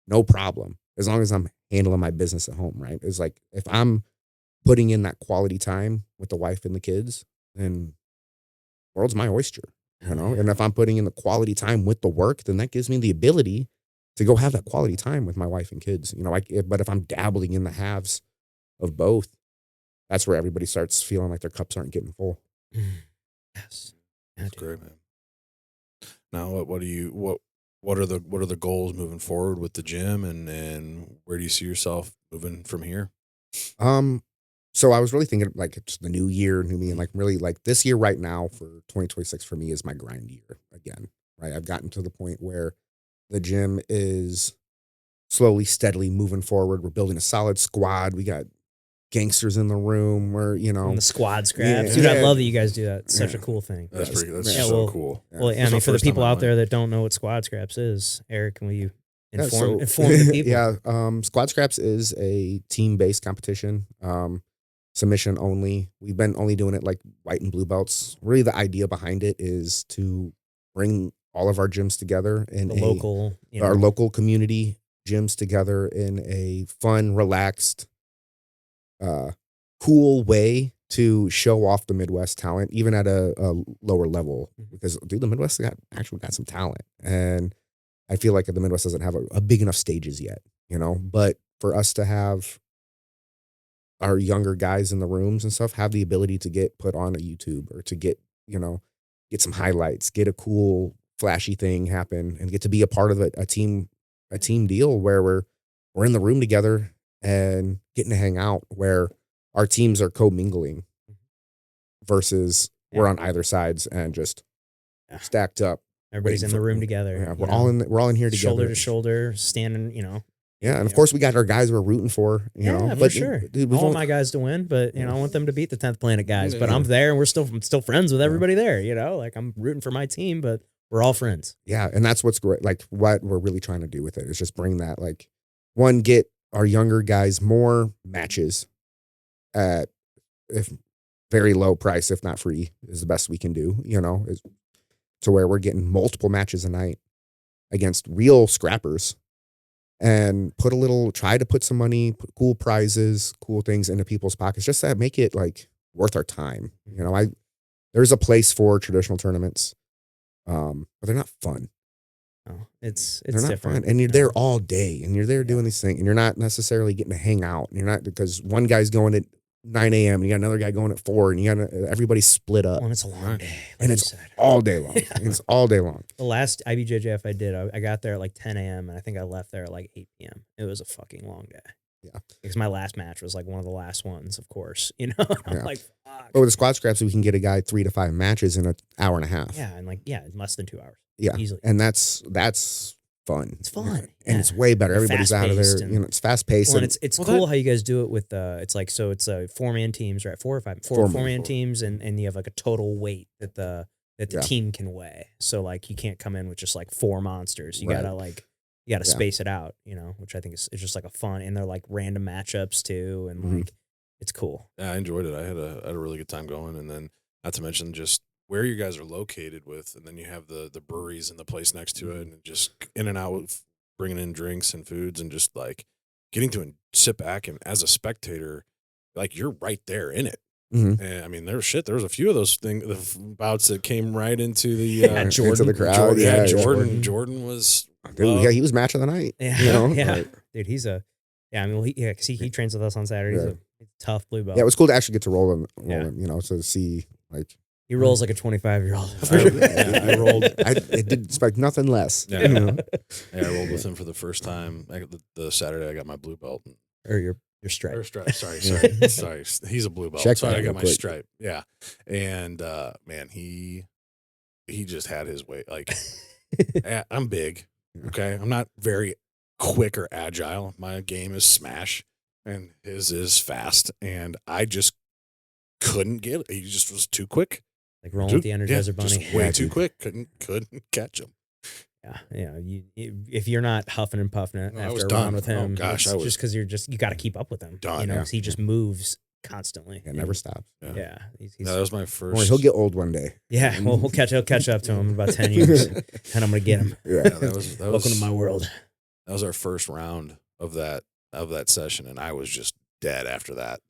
No problem. As long as I'm handling my business at home, right? It's like, if I'm putting in that quality time with the wife and the kids, then world's my oyster, you know? And if I'm putting in the quality time with the work, then that gives me the ability to go have that quality time with my wife and kids, you know? But if I'm dabbling in the halves of both, that's where everybody starts feeling like their cups aren't getting full. Yes. That's great, man. Now, what are the goals moving forward with the gym, and where do you see yourself moving from here? So I was really thinking like it's the new year, new me, and like really like this year right now for 2026 for me is my grind year again, right? I've gotten to the point where the gym is slowly, steadily moving forward. We're building a solid squad. We got gangsters in the room. We're, you know, and the squad scraps. Yeah. Dude, I Yeah. love that you guys do that. It's such a cool thing. That's Yeah, so cool. Yeah. Well, I It's mean, the for the first time people in out my there life. that don't know what squad scraps is, Eric, will you inform the people? Yeah. Squad scraps is a team-based competition. Submission only. We've been only doing it like white and blue belts. Really, the idea behind it is to bring all of our gyms together in The local, you know, our local community gyms together in a fun, relaxed, cool way to show off the Midwest talent, even at a lower level. Because, dude, the Midwest actually got some talent, and I feel like the Midwest doesn't have a big enough stages yet, you know. But for us to have our younger guys in the rooms and stuff have the ability to get put on a YouTube, or to get, you know, get some highlights, get a cool flashy thing happen, and get to be a part of a team deal where we're in the room together and getting to hang out, where our teams are co-mingling versus we're on either sides and just stacked up. Everybody's in the room together. Yeah, we're all in here together, shoulder to shoulder, standing, you know. Yeah, and of course we got our guys we're rooting for, you know. For But sure. dude, I want my guys to win, but you know, I want them to beat the 10th Planet guys. But Yeah. I'm there, and I'm still friends with everybody there. You know, like I'm rooting for my team, but we're all friends. Yeah, and that's what's great. Like what we're really trying to do with it is just bring that, like, one, get our younger guys more matches at if very low price, if not free, is the best we can do. You know, is to where we're getting multiple matches a night against real scrappers. And try to put some money, put cool prizes, cool things into people's pockets, just to make it like worth our time. You know, there's a place for traditional tournaments, but they're not fun. Oh, it's They're not different. fun, and you're there all day, and you're there doing these things, and you're not necessarily getting to hang out. And you're not, because one guy's going at 9 a.m. and you got another guy going at 4, and you got everybody split up. Well, it's a long day, and it's all day long. It's all day long. The last IBJJF I did, I got there at like 10 a.m. and I think I left there at like 8 p.m. It was a fucking long day. Yeah, because my last match was like one of the last ones, of course. You know, I'm like, fuck. But with the squad scraps, we can get a guy 3 to 5 matches in an hour and a half. Yeah, and like in less than 2 hours. Yeah, easily. And that's fun. It's fun, and it's way better. And Everybody's out of there. fast-paced, You know, it's fast paced. Well, and it's cool how you guys do it with it's like, so it's 4-man teams, right? 4 or 5 4-man teams, and you have like a total weight that the team can weigh. So like you can't come in with just like 4 monsters. You gotta space it out, you know, which I think is just like a fun, and they're like random matchups too, and like it's cool. Yeah, I enjoyed it. I had a really good time going, and then not to mention just where you guys are located with, and then you have the breweries and the place next to it, and just in and out with bringing in drinks and foods, and just like getting to sit back, and as a spectator, like you're right there in it. Mm-hmm. And I mean, there was a few of those the bouts that came right into the Jordan, into the crowd. Jordan was, dude, he was match of the night. Yeah, you know? Dude, he's a, I mean, because he trains with us on Saturdays. He's a tough blue belt. Yeah, it was cool to actually get to roll him, you know, to see like. He rolls like a 25-year-old. I rolled. I didn't expect nothing less. Yeah. You know? I rolled with him for the first time. The Saturday I got my blue belt. Or your stripe. Or stripe. Sorry. He's a blue belt. Check so that I got my quick. stripe. Yeah. And man, he just had his way. Like I'm big. Okay. I'm not very quick or agile. My game is smash, and his is fast. And I just couldn't get it. He just was too quick. Like rolling with the Energizer Bunny. Just way too quick. Couldn't catch him. Yeah. If you're not huffing and puffing it after a round with him, I was just because you got to keep up with him. Done. You know, 'cause he just moves constantly. It never stops. Yeah. He's that was my first. He'll get old one day. Yeah, well, he'll catch up to him in about 10 years, and I'm gonna get him. Yeah, that was Welcome to my world. That was our first round of that session, and I was just dead after that.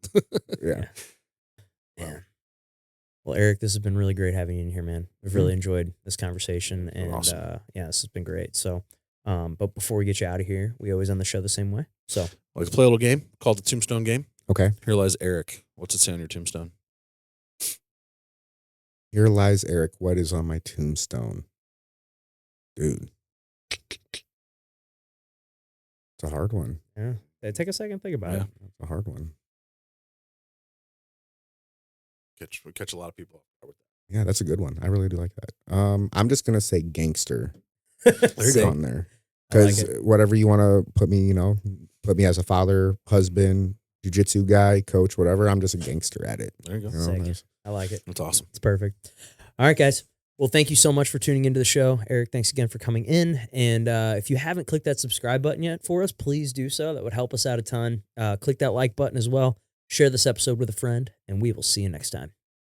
Yeah. Well, Eric, this has been really great having you in here, man. We've really enjoyed this conversation, and awesome. this has been great. So, but before we get you out of here, we always end the show the same way. So, Let's play a little game called the Tombstone Game. Okay. Here lies Eric. What's it say on your tombstone? Here lies Eric. What is on my tombstone? Dude. It's a hard one. yeah, take a second, think about it. It's a hard one. We catch a lot of people with that. Yeah, that's a good one. I really do like that. I'm just gonna say gangster. There you go. On there, because whatever you want to put me, put me as a father, husband, jiu-jitsu guy, coach, whatever. I'm just a gangster at it. There you go. Sick. I like it. That's awesome. It's perfect. All right, guys. Well, thank you so much for tuning into the show. Eric, thanks again for coming in. And if you haven't clicked that subscribe button yet for us, please do so. That would help us out a ton. Click that like button as well. Share this episode with a friend, and we will see you next time.